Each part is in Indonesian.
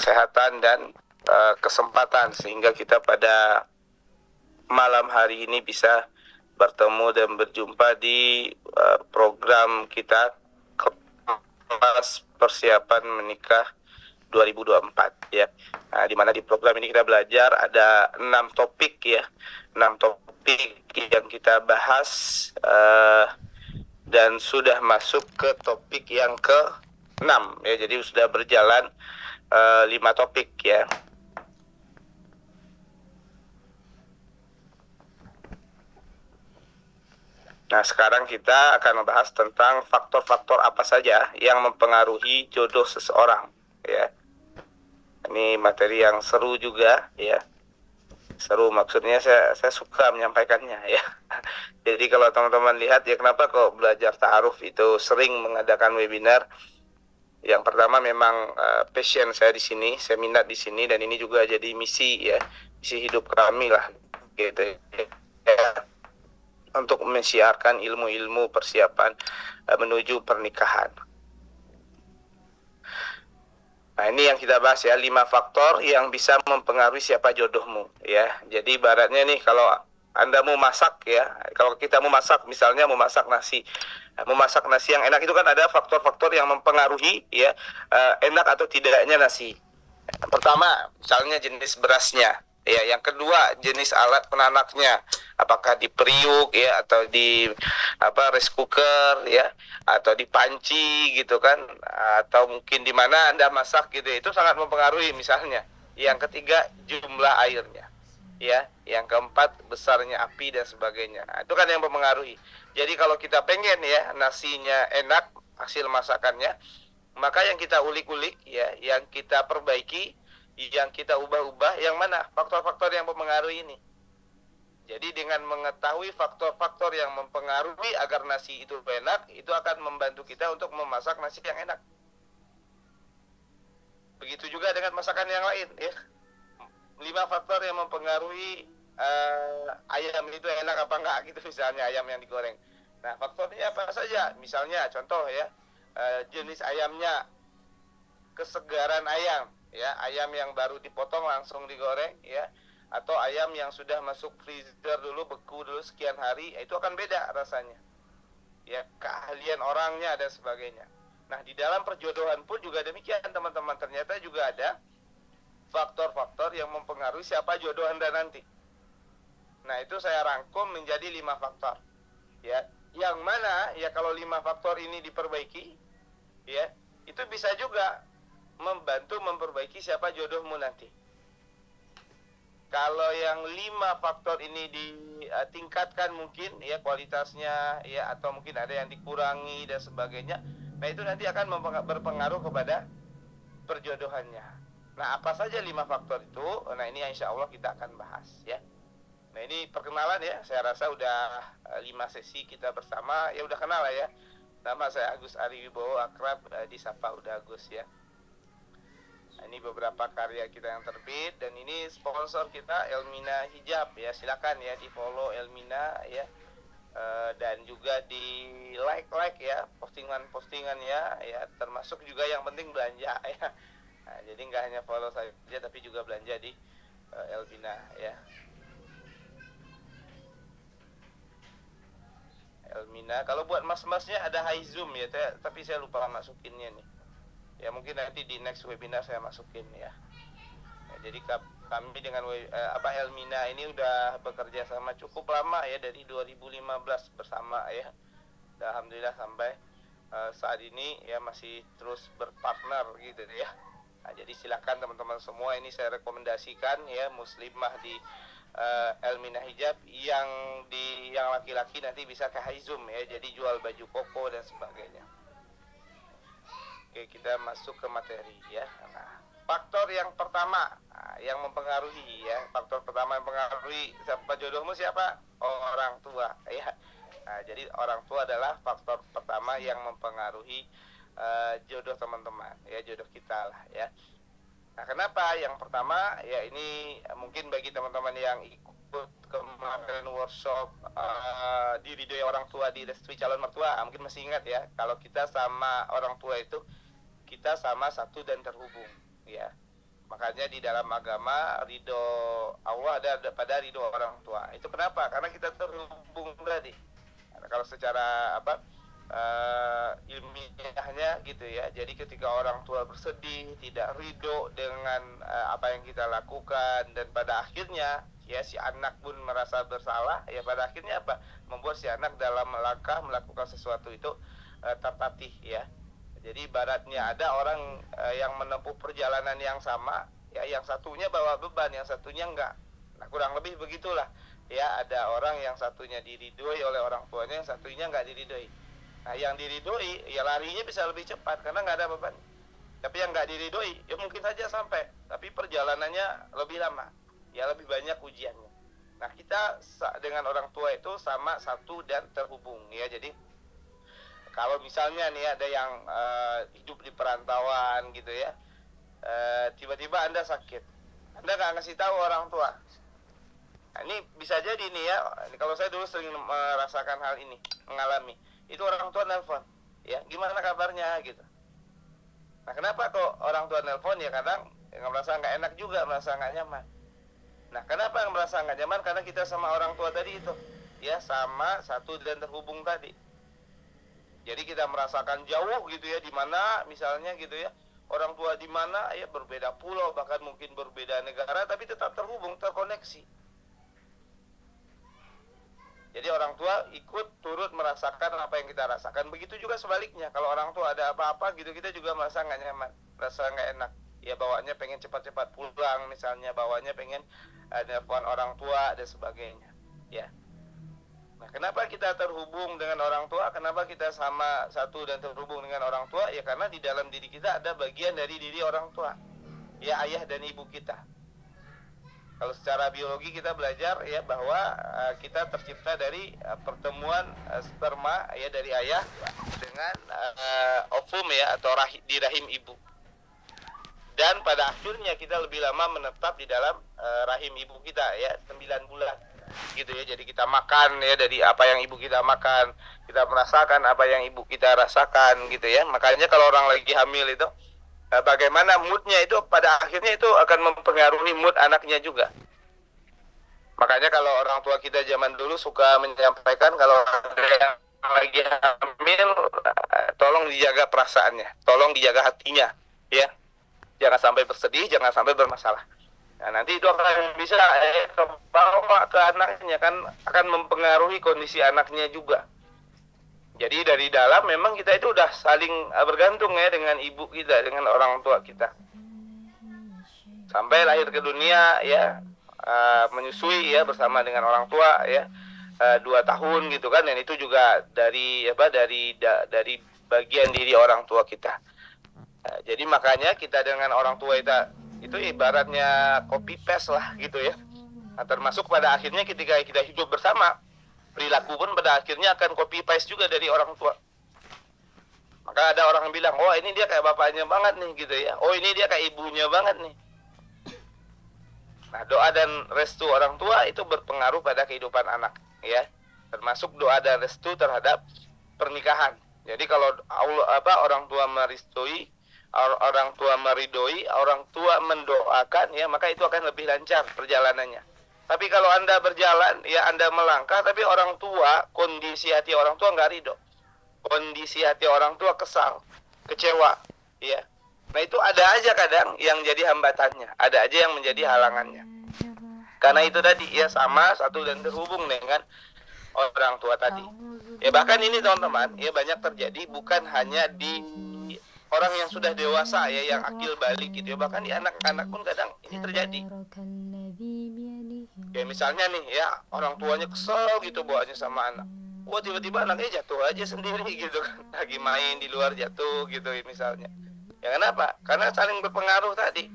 kesehatan dan kesempatan sehingga kita pada malam hari ini bisa bertemu dan berjumpa di program kita kelas persiapan menikah 2024 ya. Nah, di mana di program ini kita belajar ada 6 topik ya. 6 topik yang kita bahas dan sudah masuk ke topik yang ke-6 ya. Jadi sudah berjalan 5 topik ya. Nah, sekarang kita akan membahas tentang faktor-faktor apa saja yang mempengaruhi jodoh seseorang ya. Ini materi yang seru juga ya. Seru maksudnya saya suka menyampaikannya ya. Jadi kalau teman-teman lihat ya, kenapa kok belajar ta'aruf itu sering mengadakan webinar? Yang pertama memang passion saya di sini, saya minat di sini, dan ini juga jadi misi ya, misi hidup kami lah gitu ya, untuk mensiarkan ilmu-ilmu persiapan menuju pernikahan. Nah, ini yang kita bahas ya, 5 faktor yang bisa mempengaruhi siapa jodohmu ya. Jadi ibaratnya nih, kalau Anda mau masak ya, kalau kita mau masak, misalnya mau masak nasi. Mau masak nasi yang enak itu kan ada faktor-faktor yang mempengaruhi ya, enak atau tidaknya nasi. Pertama, misalnya jenis berasnya. Ya, yang kedua jenis alat penanaknya, apakah di periuk ya, atau di rice cooker ya, atau di panci gitu kan, atau mungkin di mana Anda masak gitu. Itu sangat mempengaruhi misalnya. Yang ketiga jumlah airnya. Ya, yang keempat besarnya api dan sebagainya. Nah, itu kan yang mempengaruhi. Jadi kalau kita pengen ya nasinya enak hasil masakannya, maka yang kita ulik-ulik ya, yang kita perbaiki, yang kita ubah-ubah, yang mana faktor-faktor yang mempengaruhi ini. Jadi dengan mengetahui faktor-faktor yang mempengaruhi agar nasi itu enak, itu akan membantu kita untuk memasak nasi yang enak. Begitu juga dengan masakan yang lain ya. 5 faktor yang mempengaruhi ayam itu enak apa enggak gitu, misalnya ayam yang digoreng. Nah, faktornya apa saja? Misalnya contoh ya, jenis ayamnya, kesegaran ayam ya, ayam yang baru dipotong langsung digoreng ya, atau ayam yang sudah masuk freezer dulu, beku dulu sekian hari, itu akan beda rasanya ya, keahlian orangnya dan sebagainya. Nah, di dalam perjodohan pun juga demikian teman-teman, ternyata juga ada faktor-faktor yang mempengaruhi siapa jodoh Anda nanti. Nah, itu saya rangkum menjadi 5 faktor ya, yang mana ya kalau 5 faktor ini diperbaiki ya, itu bisa juga membantu memperbaiki siapa jodohmu nanti. Kalau yang 5 faktor ini ditingkatkan mungkin ya kualitasnya ya, atau mungkin ada yang dikurangi dan sebagainya, nah itu nanti akan berpengaruh kepada perjodohannya. Nah, apa saja 5 faktor itu? Nah, ini insya Allah kita akan bahas ya. Nah, ini perkenalan ya, saya rasa udah 5 sesi kita bersama, ya udah kenal lah ya. Nama saya Agus Ari Wibowo, akrab disapa udah Agus ya. Nah, ini beberapa karya kita yang terbit, dan ini sponsor kita Elmina Hijab ya, silakan ya di follow Elmina ya, dan juga di like ya postingan ya, termasuk juga yang penting belanja ya. Nah, jadi nggak hanya follow saja tapi juga belanja di Elmina ya. Elmina, kalau buat mas-masnya ada High Zoom ya, tapi saya lupa masukinnya nih. Ya mungkin nanti di next webinar saya masukin ya. Jadi kami dengan Elmina ini udah bekerja sama cukup lama ya, dari 2015 bersama ya. Alhamdulillah sampai saat ini ya masih terus berpartner gitu ya. Nah, jadi silakan teman-teman semua, ini saya rekomendasikan ya, muslimah di Elmina Hijab, yang laki-laki nanti bisa ke Haizum ya, jadi jual baju koko dan sebagainya. Oke, kita masuk ke materi ya. Nah, faktor yang pertama yang mempengaruhi ya, faktor pertama yang mempengaruhi siapa jodohmu siapa? Orang tua ya. Nah, jadi orang tua adalah faktor pertama yang mempengaruhi jodoh teman-teman ya, jodoh kita lah ya. Nah, kenapa yang pertama ya, ini mungkin bagi teman-teman yang ikut kemarin workshop diridhoi orang tua di Restui Calon Mertua, mungkin masih ingat ya, kalau kita sama orang tua itu kita sama satu dan terhubung ya. Makanya di dalam agama ridho Allah ada pada ridho orang tua. Itu kenapa? Karena kita terhubung tadi. Karena kalau secara ilmiahnya gitu ya. Jadi ketika orang tua bersedih, tidak ridho dengan apa yang kita lakukan, dan pada akhirnya ya si anak pun merasa bersalah, ya pada akhirnya apa? Membuat si anak dalam langkah melakukan sesuatu itu tertatih ya. Jadi ibaratnya ada orang yang menempuh perjalanan yang sama, ya yang satunya bawa beban, yang satunya enggak. Nah, kurang lebih begitulah. Ya, ada orang yang satunya diridhoi oleh orang tuanya, yang satunya enggak diridhoi. Nah, yang diridhoi ya larinya bisa lebih cepat karena enggak ada beban. Tapi yang enggak diridhoi ya mungkin saja sampai, tapi perjalanannya lebih lama. Ya lebih banyak ujiannya. Nah, kita dengan orang tua itu sama, satu dan terhubung ya. Jadi kalau misalnya nih ada yang hidup di perantauan gitu ya, tiba-tiba Anda sakit, Anda nggak ngasih tahu orang tua. Nah, ini bisa jadi nih ya, kalau saya dulu sering merasakan hal ini, mengalami. Itu orang tua nelpon, ya gimana kabarnya gitu. Nah, kenapa kok orang tua nelpon? Ya kadang merasa nggak enak juga, merasa nggak nyaman. Nah, kenapa merasa nggak nyaman? Karena kita sama orang tua tadi itu, ya sama, satu dan terhubung tadi. Jadi kita merasakan jauh gitu ya, di mana misalnya gitu ya, orang tua di mana ya, berbeda pulau, bahkan mungkin berbeda negara, tapi tetap terhubung, terkoneksi. Jadi orang tua ikut turut merasakan apa yang kita rasakan. Begitu juga sebaliknya, kalau orang tua ada apa-apa gitu, kita juga merasa nggak nyaman, merasa nggak enak. Ya bawaannya pengen cepat-cepat pulang, misalnya bawaannya pengen nelpon orang tua dan sebagainya. Ya. Nah, kenapa kita terhubung dengan orang tua? Kenapa kita sama, satu dan terhubung dengan orang tua? Ya karena di dalam diri kita ada bagian dari diri orang tua. Ya ayah dan ibu kita. Kalau secara biologi kita belajar ya bahwa kita tercipta dari pertemuan sperma ya dari ayah dengan ovum ya atau di rahim ibu. Dan pada akhirnya kita lebih lama menetap di dalam rahim ibu kita ya 9 bulan. Gitu ya, jadi kita makan ya dari apa yang ibu kita makan, kita merasakan apa yang ibu kita rasakan gitu ya. Makanya kalau orang lagi hamil itu bagaimana moodnya itu pada akhirnya itu akan mempengaruhi mood anaknya juga. Makanya kalau orang tua kita zaman dulu suka menyampaikan kalau ada yang lagi hamil, tolong dijaga perasaannya, tolong dijaga hatinya ya, jangan sampai bersedih, jangan sampai bermasalah. Nah, nanti itu akan bisa kebawa ke anaknya, kan akan mempengaruhi kondisi anaknya juga. Jadi dari dalam memang kita itu udah saling bergantung ya dengan ibu kita, dengan orang tua kita. Sampai lahir ke dunia ya, menyusui ya bersama dengan orang tua ya, 2 tahun gitu kan, dan itu juga dari dari bagian diri orang tua kita. Jadi makanya kita dengan orang tua itu ibaratnya copy paste lah gitu ya. Nah, termasuk pada akhirnya ketika kita hidup bersama, perilaku pun pada akhirnya akan copy paste juga dari orang tua. Maka ada orang yang bilang, oh ini dia kayak bapaknya banget nih gitu ya, oh ini dia kayak ibunya banget nih. Nah, doa dan restu orang tua itu berpengaruh pada kehidupan anak ya, termasuk doa dan restu terhadap pernikahan. Jadi kalau orang tua merestui, orang tua meridoi, orang tua mendoakan ya, maka itu akan lebih lancar perjalanannya. Tapi kalau Anda berjalan ya, Anda melangkah tapi orang tua, kondisi hati orang tua nggak ridho, kondisi hati orang tua kesal, kecewa ya, nah itu ada aja kadang yang jadi hambatannya, ada aja yang menjadi halangannya. Karena itu tadi ya sama, satu dan terhubung dengan orang tua tadi ya. Bahkan ini teman-teman ya, banyak terjadi bukan hanya di orang yang sudah dewasa ya, yang akil balik gitu ya, bahkan di anak-anak pun kadang ini terjadi. Ya misalnya nih ya, orang tuanya kesel gitu bawaannya sama anak, wah tiba-tiba anaknya jatuh aja sendiri gitu kan, lagi main di luar jatuh gitu misalnya. Ya kenapa? Karena saling berpengaruh tadi,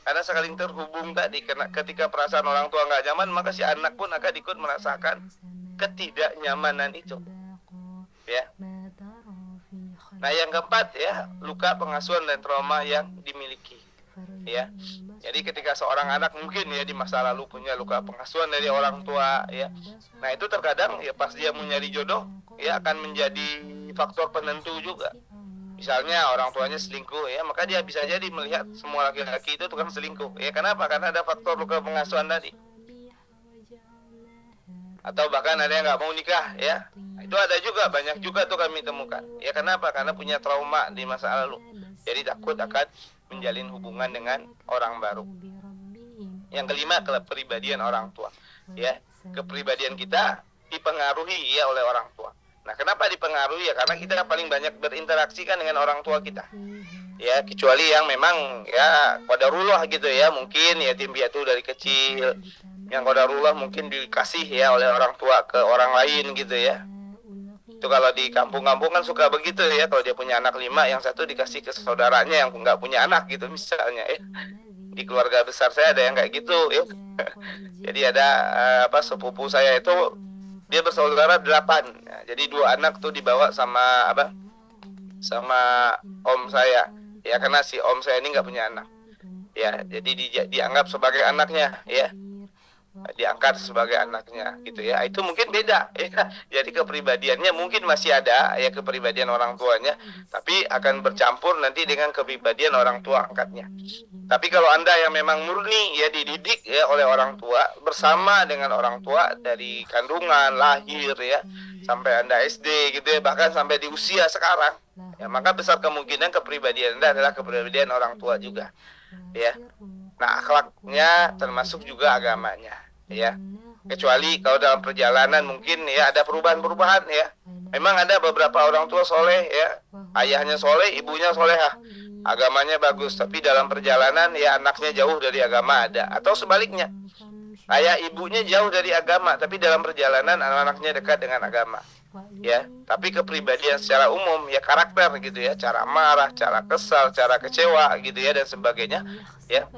karena saling terhubung tadi. Karena ketika perasaan orang tua nggak nyaman, maka si anak pun akan ikut merasakan ketidaknyamanan itu ya. Nah, yang keempat ya, luka pengasuhan dan trauma yang dimiliki ya. Jadi ketika seorang anak mungkin ya di masa lalu punya luka pengasuhan dari orang tua ya, nah itu terkadang ya pas dia mau nyari jodoh ya akan menjadi faktor penentu juga Misalnya orang tuanya selingkuh ya, maka dia bisa jadi melihat semua laki-laki itu tukang selingkuh. Ya kenapa? Karena ada faktor luka pengasuhan tadi. Atau bahkan ada yang nggak mau nikah ya. Itu ada juga, banyak juga tuh kami temukan. Ya kenapa? Karena punya trauma di masa lalu. Jadi takut akan menjalin hubungan dengan orang baru. Yang kelima, kepribadian orang tua. Ya, kepribadian kita dipengaruhi ya oleh orang tua. Nah, kenapa dipengaruhi ya? Karena kita paling banyak berinteraksi kan dengan orang tua kita. Ya, kecuali yang memang ya qadarullah gitu ya, mungkin yatim piatu dari kecil. Yang qadarullah mungkin dikasih ya oleh orang tua ke orang lain gitu ya. Itu kalau di kampung-kampung kan suka begitu ya, kalau dia punya anak 5, yang satu dikasih ke saudaranya yang nggak punya anak gitu misalnya ya. Di keluarga besar saya ada yang kayak gitu ya. Jadi ada sepupu saya itu dia bersaudara 8. Nah, jadi 2 anak tuh dibawa sama sama om saya. Ya karena si om saya ini nggak punya anak. Ya, jadi dianggap sebagai anaknya ya. Diangkat sebagai anaknya gitu ya. Itu mungkin beda ya. Jadi kepribadiannya mungkin masih ada ya, kepribadian orang tuanya, tapi akan bercampur nanti dengan kepribadian orang tua angkatnya. Tapi kalau Anda yang memang murni ya dididik ya oleh orang tua, bersama dengan orang tua dari kandungan, lahir ya, sampai Anda SD gitu ya, bahkan sampai di usia sekarang ya, maka besar kemungkinan kepribadian Anda adalah kepribadian orang tua juga ya. Nah, akhlaknya termasuk juga agamanya ya. Kecuali kalau dalam perjalanan mungkin ya ada perubahan-perubahan ya. Memang ada beberapa orang tua soleh ya, ayahnya soleh, ibunya solehah, agamanya bagus, tapi dalam perjalanan ya anaknya jauh dari agama ada. Atau sebaliknya, ayah ibunya jauh dari agama, tapi dalam perjalanan anak-anaknya dekat dengan agama ya. Tapi kepribadian secara umum ya, karakter gitu ya, cara marah, cara kesal, cara kecewa gitu ya, dan sebagainya ya,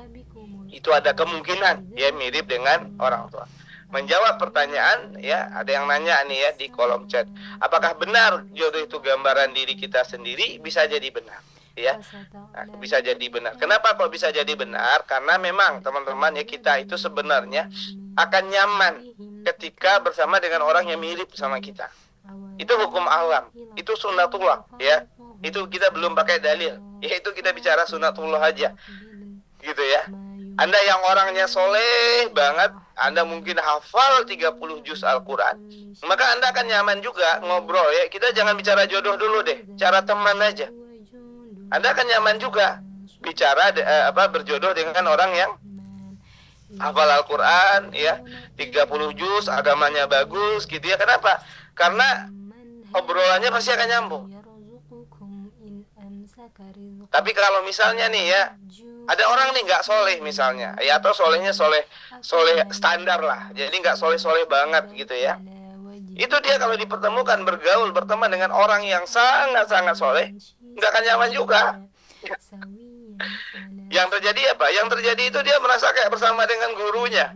itu ada kemungkinan ya mirip dengan orang tua. Menjawab pertanyaan ya, ada yang nanya nih ya di kolom chat, apakah benar jodoh itu gambaran diri kita sendiri? Bisa jadi benar ya. Nah, bisa jadi benar. Kenapa kok bisa jadi benar? Karena memang teman-teman ya, kita itu sebenarnya akan nyaman ketika bersama dengan orang yang mirip sama kita. Itu hukum alam, itu sunnatullah ya. Itu kita belum pakai dalil, yaitu kita bicara sunnatullah aja gitu ya. Anda yang orangnya soleh banget, Anda mungkin hafal 30 juz Al-Quran, maka Anda akan nyaman juga ngobrol ya. Kita jangan bicara jodoh dulu deh, cara teman aja. Anda akan nyaman juga bicara berjodoh dengan orang yang hafal Al-Quran ya, 30 juz, agamanya bagus gitu ya. Kenapa? Karena obrolannya pasti akan nyambung. Tapi kalau misalnya nih ya, ada orang nih nggak soleh misalnya ya, atau solehnya soleh standar lah, jadi nggak soleh banget gitu ya, itu dia kalau dipertemukan bergaul berteman dengan orang yang sangat soleh, nggak akan nyaman juga. Yang terjadi apa? Yang terjadi itu dia merasa kayak bersama dengan gurunya.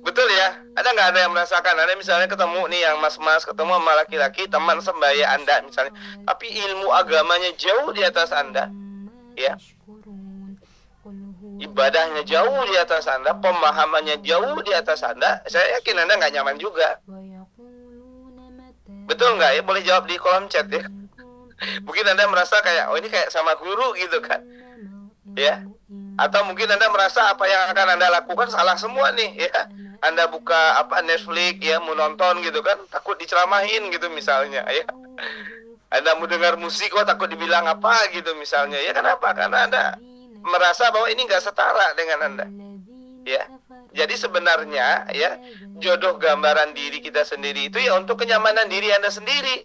Betul ya? Ada yang merasakan? Ada misalnya ketemu nih yang mas-mas, ketemu sama laki-laki, teman sebaya Anda misalnya, tapi ilmu agamanya jauh di atas Anda ya, ibadahnya jauh di atas Anda, pemahamannya jauh di atas Anda, saya yakin Anda nggak nyaman juga. Betul nggak ya? Boleh jawab di kolom chat ya. Mungkin Anda merasa kayak, oh ini kayak sama guru gitu kan ya. Atau mungkin Anda merasa apa yang akan Anda lakukan salah semua nih ya. Anda buka Netflix ya, mau nonton gitu kan, takut diceramahin gitu misalnya ya. Anda mau dengar musik, takut dibilang apa gitu misalnya ya. Kenapa? Karena Anda merasa bahwa ini nggak setara dengan Anda ya. Jadi sebenarnya ya, jodoh gambaran diri kita sendiri itu ya untuk kenyamanan diri Anda sendiri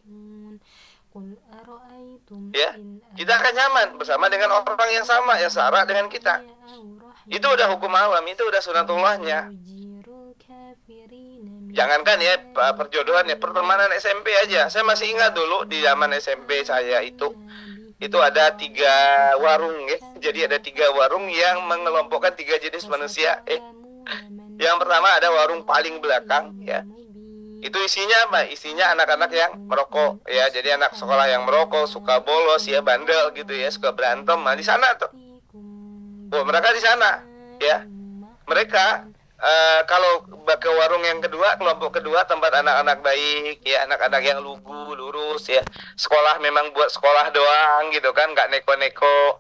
ya. Kita akan nyaman bersama dengan orang yang sama, yang setara dengan kita. Itu udah hukum alam, itu udah sunatullahnya. Jangankan ya perjodohan ya, pertemanan SMP aja. Saya masih ingat dulu di zaman SMP saya itu ada 3 warung ya. Jadi ada 3 warung yang mengelompokkan 3 jenis manusia. Yang pertama ada warung paling belakang ya. Itu isinya apa? Isinya anak-anak yang merokok ya. Jadi anak sekolah yang merokok, suka bolos ya, bandel gitu ya, suka berantem. Nah, di sana tuh. Oh, mereka di sana ya. Mereka kalau ke warung yang kedua, kelompok kedua tempat anak-anak baik, ya anak-anak yang lugu, lurus, ya sekolah memang buat sekolah doang gitu kan, nggak neko-neko.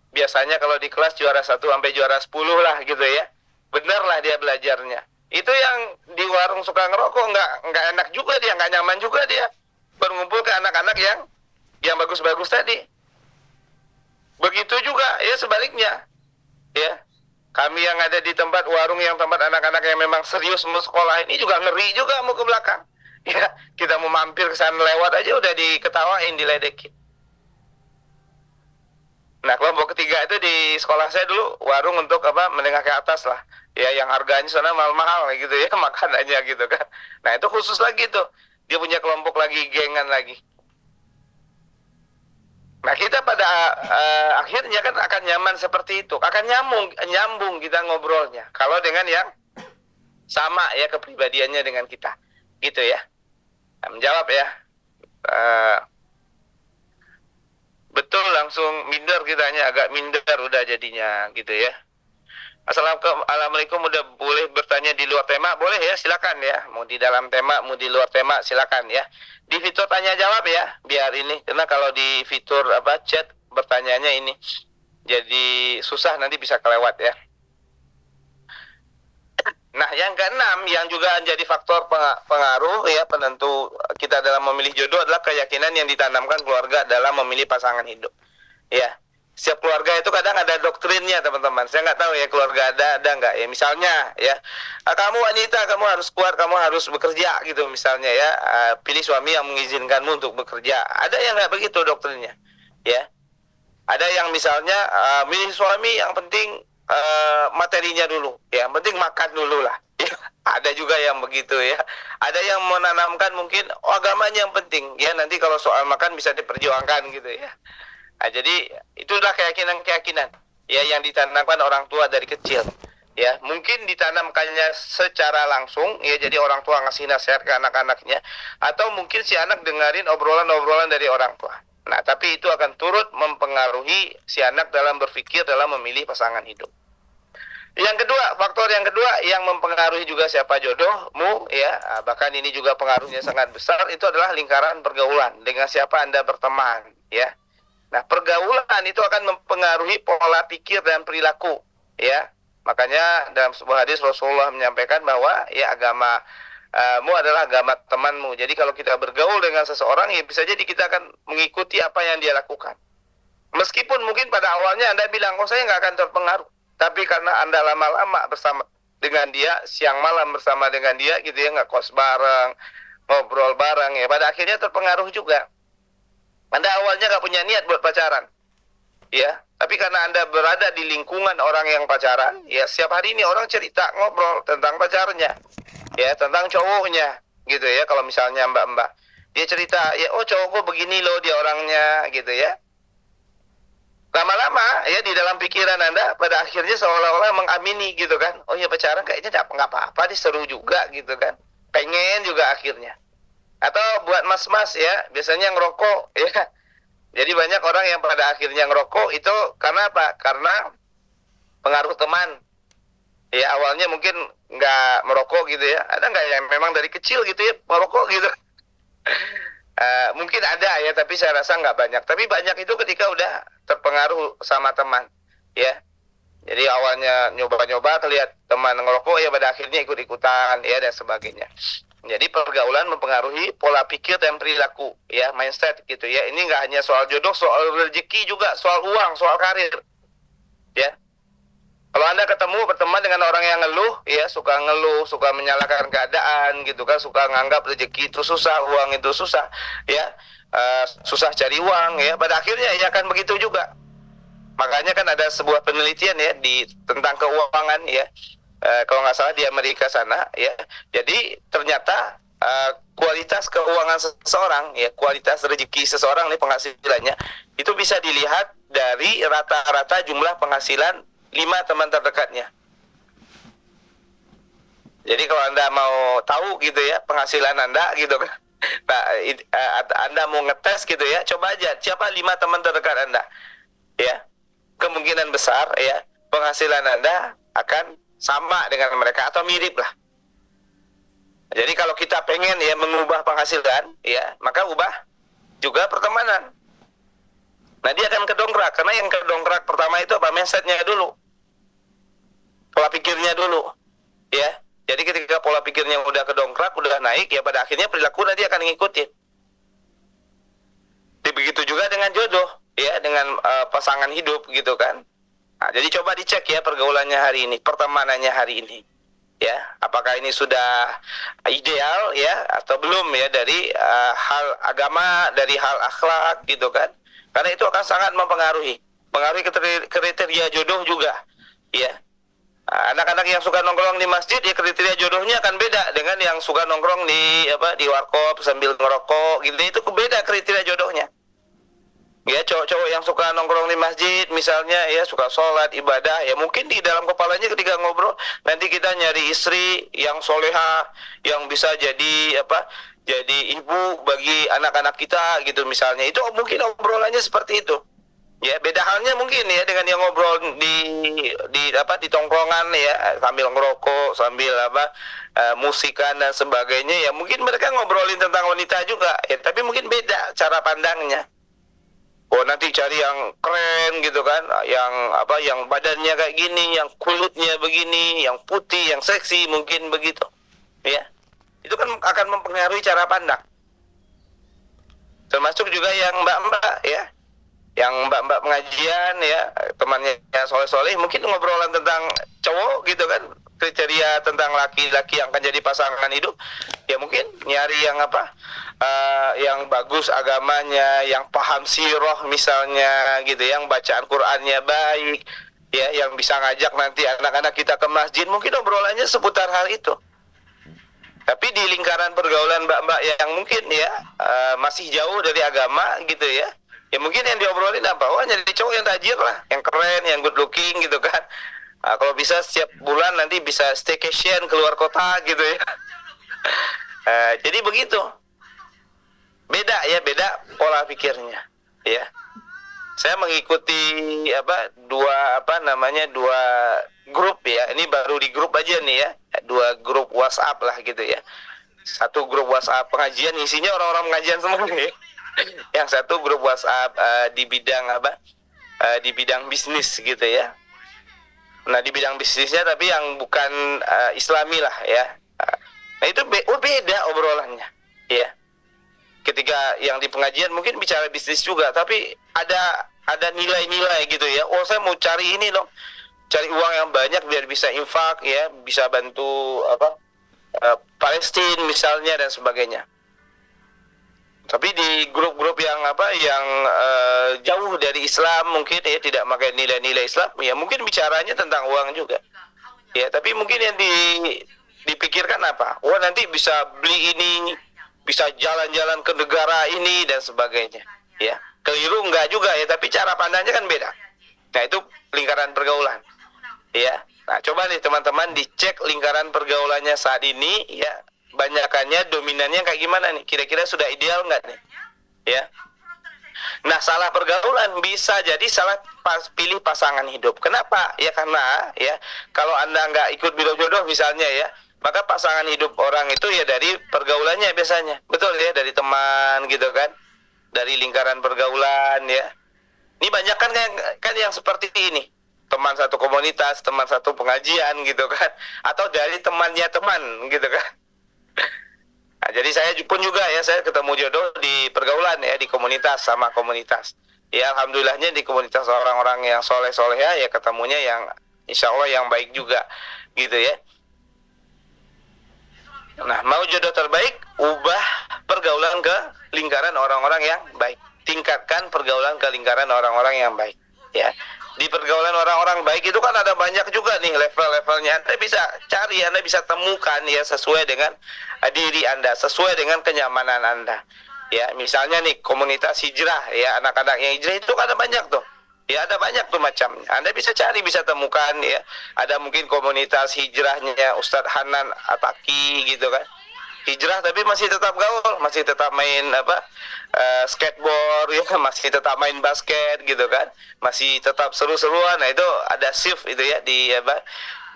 Biasanya kalau di kelas juara 1 sampai juara 10 lah gitu ya. Bener lah dia belajarnya. Itu yang di warung suka ngerokok nggak enak juga dia, nggak nyaman juga dia. Berkumpul ke anak-anak yang bagus-bagus tadi. Begitu juga ya sebaliknya. Ya. Kami yang ada di tempat warung yang tempat anak-anak yang memang serius mau sekolah ini juga ngeri juga mau ke belakang. Ya, kita mau mampir ke sana lewat aja udah diketawain, diledekin. Nah, kelompok ketiga itu di sekolah saya dulu warung untuk apa menengah ke atas lah. Ya, yang harganya sana mahal-mahal gitu ya makanannya gitu kan. Nah, itu khusus lagi tuh. Dia punya kelompok lagi, gengan lagi. Nah, kita pada akhirnya kan akan nyaman seperti itu. Akan nyambung kita ngobrolnya. Kalau dengan yang sama ya kepribadiannya dengan kita. Gitu ya. Nah, menjawab ya. Betul, langsung minder kitanya, agak minder udah jadinya gitu ya. Assalamualaikum, udah boleh bertanya di luar tema? Boleh ya, silakan ya. Mau di dalam tema, mau di luar tema, silakan ya. Di fitur tanya jawab ya, biar ini. Karena kalau di fitur apa chat bertanyanya ini jadi susah, nanti bisa kelewat ya. Nah, yang keenam yang juga menjadi faktor pengaruh ya penentu kita dalam memilih jodoh adalah keyakinan yang ditanamkan keluarga dalam memilih pasangan hidup. Ya, setiap keluarga itu kadang ada doktrinnya teman-teman. Saya nggak tahu ya keluarga ada nggak ya. Misalnya ya, kamu wanita, kamu harus kuat, kamu harus bekerja gitu misalnya ya. Pilih suami yang mengizinkanmu untuk bekerja. Ada yang nggak begitu doktrinnya, ya. Ada yang misalnya milih suami yang penting materinya dulu, ya, yang penting makan dulu lah. Ya, ada juga yang begitu ya. Ada yang menanamkan mungkin agamanya yang penting, ya nanti kalau soal makan bisa diperjuangkan gitu ya. Nah, jadi itulah keyakinan-keyakinan ya yang ditanamkan orang tua dari kecil. Ya, mungkin ditanamkannya secara langsung ya, jadi orang tua ngasih nasihat ke anak-anaknya, atau mungkin si anak dengerin obrolan-obrolan dari orang tua. Nah, tapi itu akan turut mempengaruhi si anak dalam berpikir dalam memilih pasangan hidup. Yang kedua, faktor yang kedua yang mempengaruhi juga siapa jodohmu ya, bahkan ini juga pengaruhnya sangat besar, itu adalah lingkaran pergaulan, dengan siapa Anda berteman ya. Nah, pergaulan itu akan mempengaruhi pola pikir dan perilaku ya. Makanya dalam sebuah hadis Rasulullah menyampaikan bahwa ya agamamu adalah agama temanmu. Jadi kalau kita bergaul dengan seseorang ya bisa jadi kita akan mengikuti apa yang dia lakukan. Meskipun mungkin pada awalnya Anda bilang, oh saya nggak akan terpengaruh. Tapi karena Anda lama-lama bersama dengan dia, siang malam bersama dengan dia gitu ya, nggak kos bareng, ngobrol bareng ya, pada akhirnya terpengaruh juga. Anda awalnya nggak punya niat buat pacaran, ya. Tapi karena Anda berada di lingkungan orang yang pacaran, ya setiap hari ini orang cerita, ngobrol tentang pacarnya, ya, tentang cowoknya, gitu ya. Kalau misalnya mbak-mbak, dia cerita, ya, oh cowokku begini loh dia orangnya, gitu ya. Lama-lama ya di dalam pikiran Anda pada akhirnya seolah-olah mengamini gitu kan. Oh ya pacaran kayaknya nggak apa-apa, seru juga gitu kan. Pengen juga akhirnya. Atau buat mas-mas ya, biasanya ngerokok ya. Jadi banyak orang yang pada akhirnya ngerokok itu karena apa? Karena pengaruh teman. Ya awalnya mungkin nggak merokok gitu ya. Ada nggak yang memang dari kecil gitu ya merokok gitu? Mungkin ada ya, tapi saya rasa nggak banyak. Tapi banyak itu ketika udah terpengaruh sama teman, ya. Jadi awalnya nyoba-nyoba, terlihat teman ngerokok, ya pada akhirnya ikut-ikutan, ya dan sebagainya. Jadi pergaulan mempengaruhi pola pikir dan perilaku, ya, mindset gitu ya. Ini nggak hanya soal jodoh, soal rezeki juga, soal uang, soal karir, ya. Kalau Anda berteman dengan orang yang ngeluh, ya ngeluh, suka menyalahkan keadaan, gitu kan, suka nganggap rezeki itu susah, uang itu susah, ya, susah cari uang, ya, pada akhirnya ya akan begitu juga. Makanya kan ada sebuah penelitian ya tentang keuangan ya, kalau nggak salah di Amerika sana, ya. Jadi ternyata kualitas keuangan seseorang, ya, kualitas rezeki seseorang nih penghasilannya, itu bisa dilihat dari rata-rata jumlah penghasilan 5 teman terdekatnya. Jadi kalau Anda mau tahu gitu ya penghasilan Anda gitu kan, nah, Anda mau ngetes gitu ya, coba aja siapa 5 teman terdekat Anda, ya. Kemungkinan besar ya penghasilan Anda akan sama dengan mereka atau mirip lah. Jadi kalau kita pengen ya mengubah penghasilan, ya maka ubah juga pertemanan. Nah dia akan kedongkrak, karena yang kedongkrak pertama itu apa? Mindsetnya dulu, pola pikirnya dulu, ya. Jadi ketika pola pikirnya udah kedongkrak, udah naik, ya pada akhirnya perilaku nanti akan ngikutin. Begitu juga dengan jodoh, ya, dengan pasangan hidup gitu kan. Nah, jadi coba dicek ya pergaulannya hari ini, pertemanannya hari ini, ya. Apakah ini sudah ideal ya atau belum ya dari hal agama, dari hal akhlak gitu kan. Karena itu akan sangat mempengaruhi kriteria jodoh juga, ya. Anak-anak yang suka nongkrong di masjid ya kriteria jodohnya akan beda dengan yang suka nongkrong di warkop sambil ngerokok gitu, itu beda kriteria jodohnya. Ya cowok-cowok yang suka nongkrong di masjid misalnya ya suka sholat ibadah ya mungkin di dalam kepalanya ketika ngobrol nanti kita nyari istri yang soleha yang bisa jadi ibu bagi anak-anak kita gitu misalnya, itu mungkin obrolannya seperti itu. Ya beda halnya mungkin ya dengan yang ngobrol di tongkrongan ya sambil ngerokok sambil musikan dan sebagainya, ya mungkin mereka ngobrolin tentang wanita juga ya tapi mungkin beda cara pandangnya. Oh nanti cari yang keren gitu kan, yang badannya kayak gini, yang kulitnya begini, yang putih, yang seksi mungkin begitu ya. Itu kan akan mempengaruhi cara pandang. Termasuk juga yang mbak-mbak ya, yang mbak-mbak pengajian ya, temannya soleh-soleh mungkin ngobrolan tentang cowok gitu kan, kriteria tentang laki-laki yang akan jadi pasangan hidup ya mungkin nyari yang yang bagus agamanya, yang paham sirah misalnya gitu, yang bacaan Qur'annya baik ya, yang bisa ngajak nanti anak-anak kita ke masjid, mungkin obrolannya seputar hal itu. Tapi di lingkaran pergaulan mbak-mbak yang mungkin ya masih jauh dari agama gitu ya, ya mungkin yang diobrolin apa? Wah nyari cowok yang tajir lah, yang keren, yang good looking gitu kan. Kalau bisa setiap bulan nanti bisa staycation keluar kota gitu ya. Jadi begitu. Beda ya, beda pola pikirnya ya. Saya mengikuti dua grup ya. Ini baru di grup aja nih ya. 2 grup WhatsApp lah gitu ya. Satu grup WhatsApp pengajian isinya orang-orang pengajian semua nih. Yang satu grup WhatsApp di bidang di bidang bisnis gitu ya. Nah di bidang bisnisnya tapi yang bukan Islami lah ya. Nah itu beda obrolannya ya. Ketika yang di pengajian mungkin bicara bisnis juga, tapi ada nilai-nilai gitu ya. Oh saya mau cari ini loh, cari uang yang banyak biar bisa infak ya, bisa bantu Palestina misalnya dan sebagainya. Tapi di grup-grup yang jauh dari Islam mungkin ya, tidak pakai nilai-nilai Islam ya, mungkin bicaranya tentang uang juga ya, tapi mungkin yang dipikirkan apa? Wah nanti bisa beli ini, bisa jalan-jalan ke negara ini dan sebagainya ya. Keliru enggak juga ya, tapi cara pandangnya kan beda. Nah itu lingkaran pergaulan ya. Nah coba nih teman-teman dicek lingkaran pergaulannya saat ini ya, banyakannya dominannya kayak gimana nih, kira-kira sudah ideal enggak nih ya. Nah salah pergaulan bisa jadi salah pilih pasangan hidup. Kenapa? Ya karena ya kalau Anda nggak ikut biro jodoh misalnya ya, maka pasangan hidup orang itu ya dari pergaulannya biasanya. Betul ya, dari teman gitu kan, dari lingkaran pergaulan ya. Ini banyak kan yang seperti ini, teman satu komunitas, teman satu pengajian gitu kan, atau dari temannya teman gitu kan. Nah, jadi saya pun juga ya, saya ketemu jodoh di pergaulan ya, di komunitas sama komunitas. Ya alhamdulillahnya di komunitas orang-orang yang soleh-soleh ya ketemunya yang insya Allah yang baik juga gitu ya. Nah, mau jodoh terbaik, ubah pergaulan ke lingkaran orang-orang yang baik. Tingkatkan pergaulan ke lingkaran orang-orang yang baik. Ya, di pergaulan orang-orang baik itu kan ada banyak juga nih level-levelnya. Anda bisa cari, Anda bisa temukan ya sesuai dengan diri Anda, sesuai dengan kenyamanan Anda. Ya, misalnya nih komunitas hijrah ya, anak-anak yang hijrah itu kan ada banyak tuh. Ya ada banyak tuh macamnya. Anda bisa cari, bisa temukan ya. Ada mungkin komunitas hijrahnya Ustadz Hanan Ataki gitu kan. Hijrah tapi masih tetap gaul, masih tetap main skateboard ya, masih tetap main basket gitu kan. Masih tetap seru-seruan. Nah itu ada shift itu ya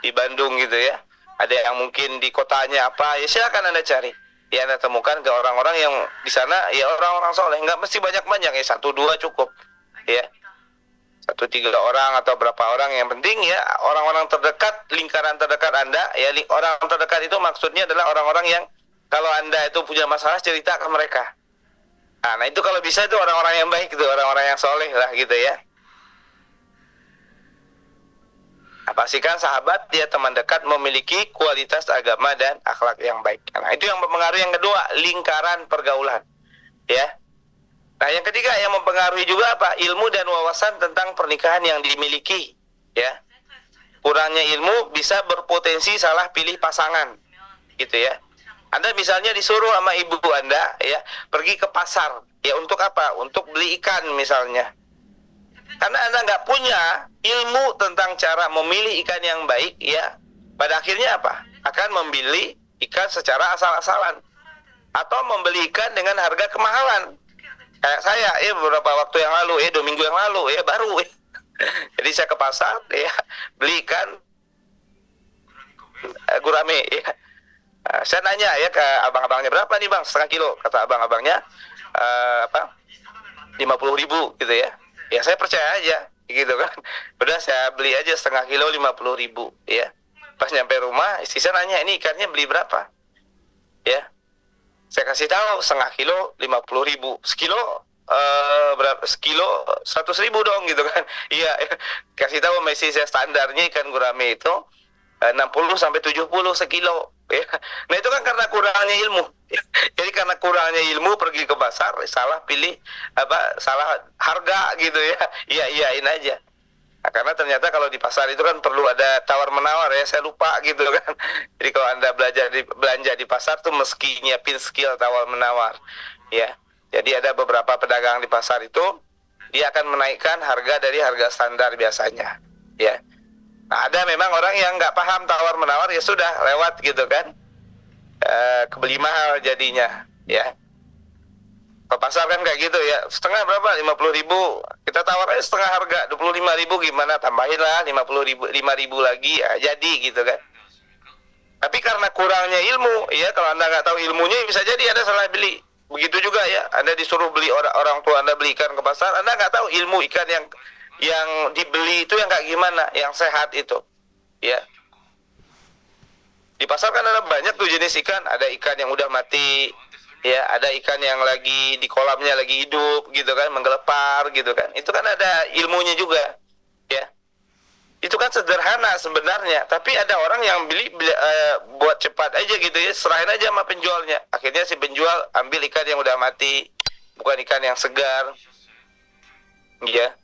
di Bandung gitu ya. Ada yang mungkin di kotanya apa, ya silakan Anda cari. Ya Anda temukan ke orang-orang yang di sana, ya orang-orang soleh, nggak mesti banyak-banyak ya, 1-2 cukup ya, 1-3 orang atau berapa orang, yang penting ya orang-orang terdekat, lingkaran terdekat Anda ya. Orang terdekat itu maksudnya adalah orang-orang yang kalau Anda itu punya masalah cerita ke mereka. Nah itu kalau bisa itu orang-orang yang baik, itu orang-orang yang soleh lah gitu ya. Nah, pastikan sahabat, dia teman dekat, memiliki kualitas agama dan akhlak yang baik. Nah, itu yang mempengaruhi. Yang kedua, lingkaran pergaulan. Ya. Nah, yang ketiga yang mempengaruhi juga apa? Ilmu dan wawasan tentang pernikahan yang dimiliki. Ya. Kurangnya ilmu bisa berpotensi salah pilih pasangan. Gitu ya. Anda misalnya disuruh sama ibu Anda ya, pergi ke pasar. Ya, untuk apa? Untuk beli ikan misalnya. Karena Anda nggak punya ilmu tentang cara memilih ikan yang baik, ya, pada akhirnya apa? Akan memilih ikan secara asal-asalan atau membeli ikan dengan harga kemahalan. Kayak saya, beberapa waktu yang lalu, 2 minggu yang lalu, baru. Jadi saya ke pasar, beli ikan gurame, ya. Saya nanya ya ke abang-abangnya, berapa nih bang? 1/2 kilo, kata abang-abangnya, 50.000 gitu ya. Ya saya percaya aja gitu kan. Udah saya beli aja 1/2 kilo 50.000 ya. Pas nyampe rumah istri saya nanya, ini ikannya beli berapa ya. Saya kasih tahu 1/2 kilo 50.000, sekilo berapa, sekilo 100.000 dong gitu kan. Iya, kasih tahu Messi, saya standarnya ikan gurame itu 60-70 sekilo ya. Nah itu kan karena kurangnya ilmu. Jadi karena kurangnya ilmu pergi ke pasar, salah pilih salah harga gitu ya. Iyain aja. Nah, karena ternyata kalau di pasar itu kan perlu ada tawar menawar ya, saya lupa gitu kan. Jadi kalau Anda belanja di pasar tuh meski nyiapin skill tawar menawar ya. Jadi ada beberapa pedagang di pasar itu, dia akan menaikkan harga dari harga standar biasanya ya. Nah, ada memang orang yang nggak paham tawar menawar, ya sudah lewat gitu kan, kebeli mahal jadinya ya. Ke pasar kan kayak gitu ya, setengah berapa, 50.000, kita tawar aja setengah harga 25.000, gimana tambahin lah 50.000, 5.000 lagi ya, jadi gitu kan. Tapi karena kurangnya ilmu ya, kalau Anda nggak tahu ilmunya, bisa jadi Anda salah beli. Begitu juga ya, Anda disuruh beli, orang tua Anda beli ikan ke pasar, Anda nggak tahu ilmu ikan yang dibeli itu yang kayak gimana, yang sehat itu ya. Di pasar kan ada banyak tuh jenis ikan, ada ikan yang udah mati ya, ada ikan yang lagi di kolamnya lagi hidup gitu kan, menggelepar gitu kan. Itu kan ada ilmunya juga ya. Itu kan sederhana sebenarnya, tapi ada orang yang beli buat cepat aja gitu ya, serahin aja sama penjualnya. Akhirnya si penjual ambil ikan yang udah mati, bukan ikan yang segar ya.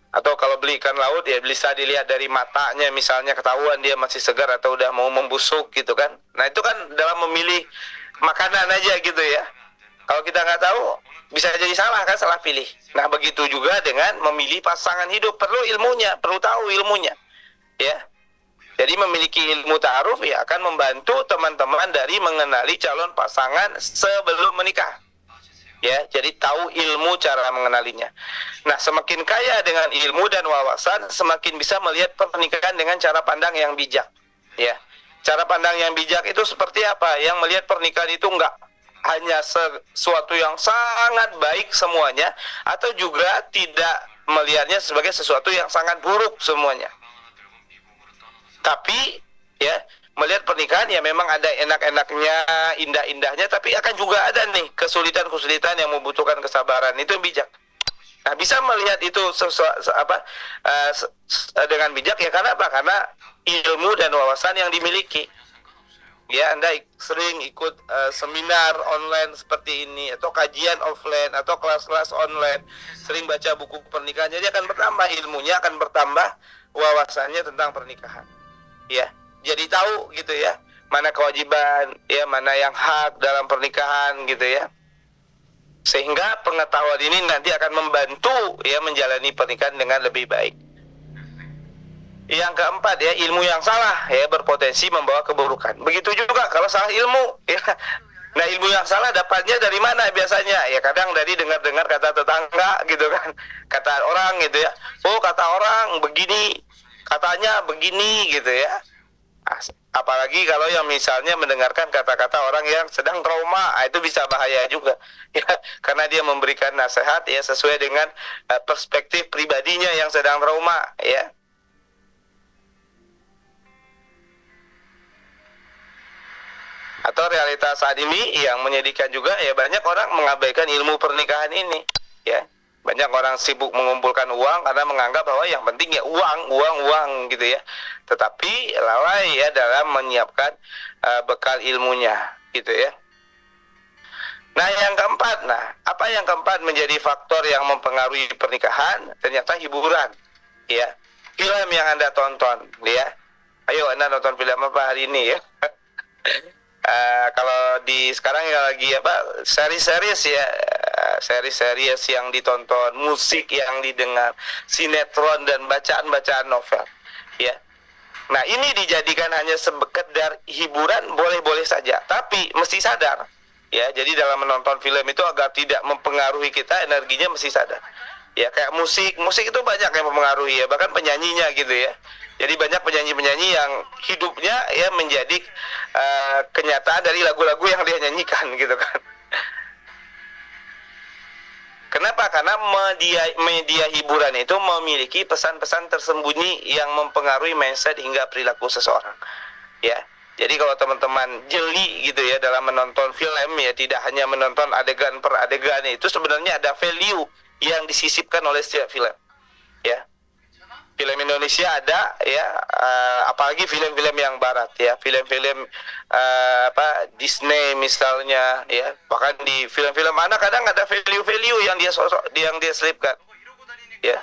Atau kalau beli ikan laut ya bisa dilihat dari matanya, misalnya ketahuan dia masih segar atau udah mau membusuk gitu kan. Nah itu kan dalam memilih makanan aja gitu ya. Kalau kita nggak tahu, bisa jadi salah kan, salah pilih. Nah begitu juga dengan memilih pasangan hidup, perlu ilmunya, perlu tahu ilmunya ya. Jadi memiliki ilmu ta'aruf ya akan membantu teman-teman dari mengenali calon pasangan sebelum menikah ya. Jadi tahu ilmu cara mengenalinya. Nah semakin kaya dengan ilmu dan wawasan, semakin bisa melihat pernikahan dengan cara pandang yang bijak ya. Cara pandang yang bijak itu seperti apa? Yang melihat pernikahan itu enggak hanya sesuatu yang sangat baik semuanya, atau juga tidak melihatnya sebagai sesuatu yang sangat buruk semuanya. Tapi ya, melihat pernikahan ya memang ada enak-enaknya, indah-indahnya, tapi akan juga ada nih kesulitan-kesulitan yang membutuhkan kesabaran. Itu yang bijak. Nah, bisa melihat itu dengan bijak ya, karena apa? Karena ilmu dan wawasan yang dimiliki. Ya, Anda sering ikut seminar online seperti ini, atau kajian offline, atau kelas-kelas online, sering baca buku pernikahan, jadi akan bertambah ilmunya, akan bertambah wawasannya tentang pernikahan. Ya, jadi tahu gitu ya, mana kewajiban, ya mana yang hak dalam pernikahan gitu ya. Sehingga pengetahuan ini nanti akan membantu ya menjalani pernikahan dengan lebih baik. Yang keempat ya, ilmu yang salah ya berpotensi membawa keburukan. Begitu juga kalau salah ilmu ya. Nah, ilmu yang salah dapatnya dari mana biasanya? Ya kadang dari dengar-dengar kata tetangga gitu kan. Kata orang gitu ya. Oh, kata orang begini, katanya begini gitu ya. Apalagi kalau yang misalnya mendengarkan kata-kata orang yang sedang trauma, itu bisa bahaya juga ya, karena dia memberikan nasihat ya sesuai dengan perspektif pribadinya yang sedang trauma ya. Atau realitas saat ini yang menyedihkan juga ya, banyak orang mengabaikan ilmu pernikahan ini ya. Banyak orang sibuk mengumpulkan uang karena menganggap bahwa yang penting ya uang, uang, uang gitu ya. Tetapi lalai ya dalam menyiapkan bekal ilmunya gitu ya. Nah yang keempat, apa yang keempat menjadi faktor yang mempengaruhi pernikahan? Ternyata hiburan ya. Film yang Anda tonton ya. Ayo Anda nonton film apa hari ini ya? Kalau di sekarang ya lagi apa, seri-series ya, seri-series yang ditonton, musik yang didengar, sinetron dan bacaan-bacaan novel ya. Nah ini dijadikan hanya sekedar hiburan boleh-boleh saja, tapi mesti sadar ya. Jadi dalam menonton film itu agar tidak mempengaruhi kita, energinya mesti sadar ya. Kayak musik itu banyak yang mempengaruhi ya, bahkan penyanyinya gitu ya. Jadi banyak penyanyi-penyanyi yang hidupnya ya menjadi kenyataan dari lagu-lagu yang dia nyanyikan gitu kan. Kenapa? Karena media hiburan itu memiliki pesan-pesan tersembunyi yang mempengaruhi mindset hingga perilaku seseorang. Ya. Jadi kalau teman-teman jeli gitu ya dalam menonton film ya, tidak hanya menonton adegan per adegan, itu sebenarnya ada value yang disisipkan oleh setiap film. Ya. Film Indonesia ada ya, apalagi film-film yang barat ya, film-film Disney misalnya ya, bahkan di film-film anak kadang ada value-value yang dia selipkan ya.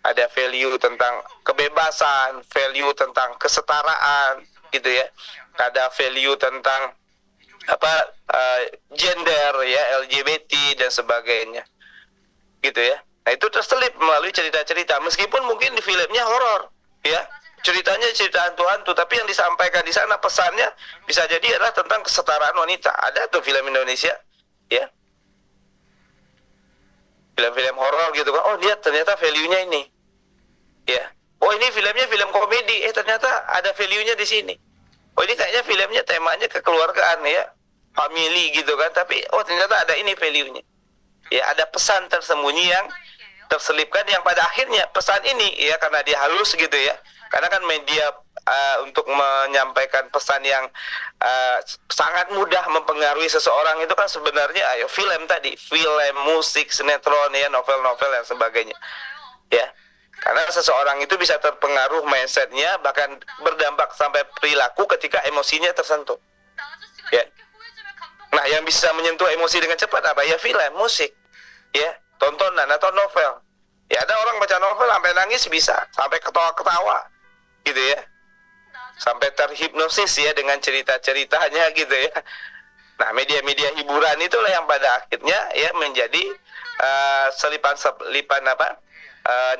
Ada value tentang kebebasan, value tentang kesetaraan gitu ya, ada value tentang gender ya, LGBT dan sebagainya gitu ya. Nah itu terselip melalui cerita-cerita, meskipun mungkin di filmnya horor ya, ceritanya cerita hantu-hantu, tapi yang disampaikan di sana pesannya bisa jadi adalah tentang kesetaraan wanita. Ada tuh film Indonesia ya, film-film horor gitu kan, oh dia ternyata value-nya ini ya. Oh ini filmnya film komedi, ternyata ada value-nya di sini. Oh ini kayaknya filmnya temanya kekeluargaan ya, family gitu kan, tapi oh ternyata ada ini value-nya ya, ada pesan tersembunyi yang terselipkan, yang pada akhirnya pesan ini ya, karena dia halus gitu ya, karena kan media untuk menyampaikan pesan yang sangat mudah mempengaruhi seseorang itu kan sebenarnya film tadi, film, musik, sinetron ya, novel-novel dan sebagainya ya. Karena seseorang itu bisa terpengaruh mindsetnya, bahkan berdampak sampai perilaku ketika emosinya tersentuh ya. Nah yang bisa menyentuh emosi dengan cepat apa ya? Film, musik ya, tontonan atau novel ya. Ada orang baca novel sampai nangis, bisa sampai ketawa-ketawa gitu ya, sampai terhipnosis ya dengan cerita-ceritanya gitu ya. Nah media-media hiburan itulah yang pada akhirnya ya menjadi selipan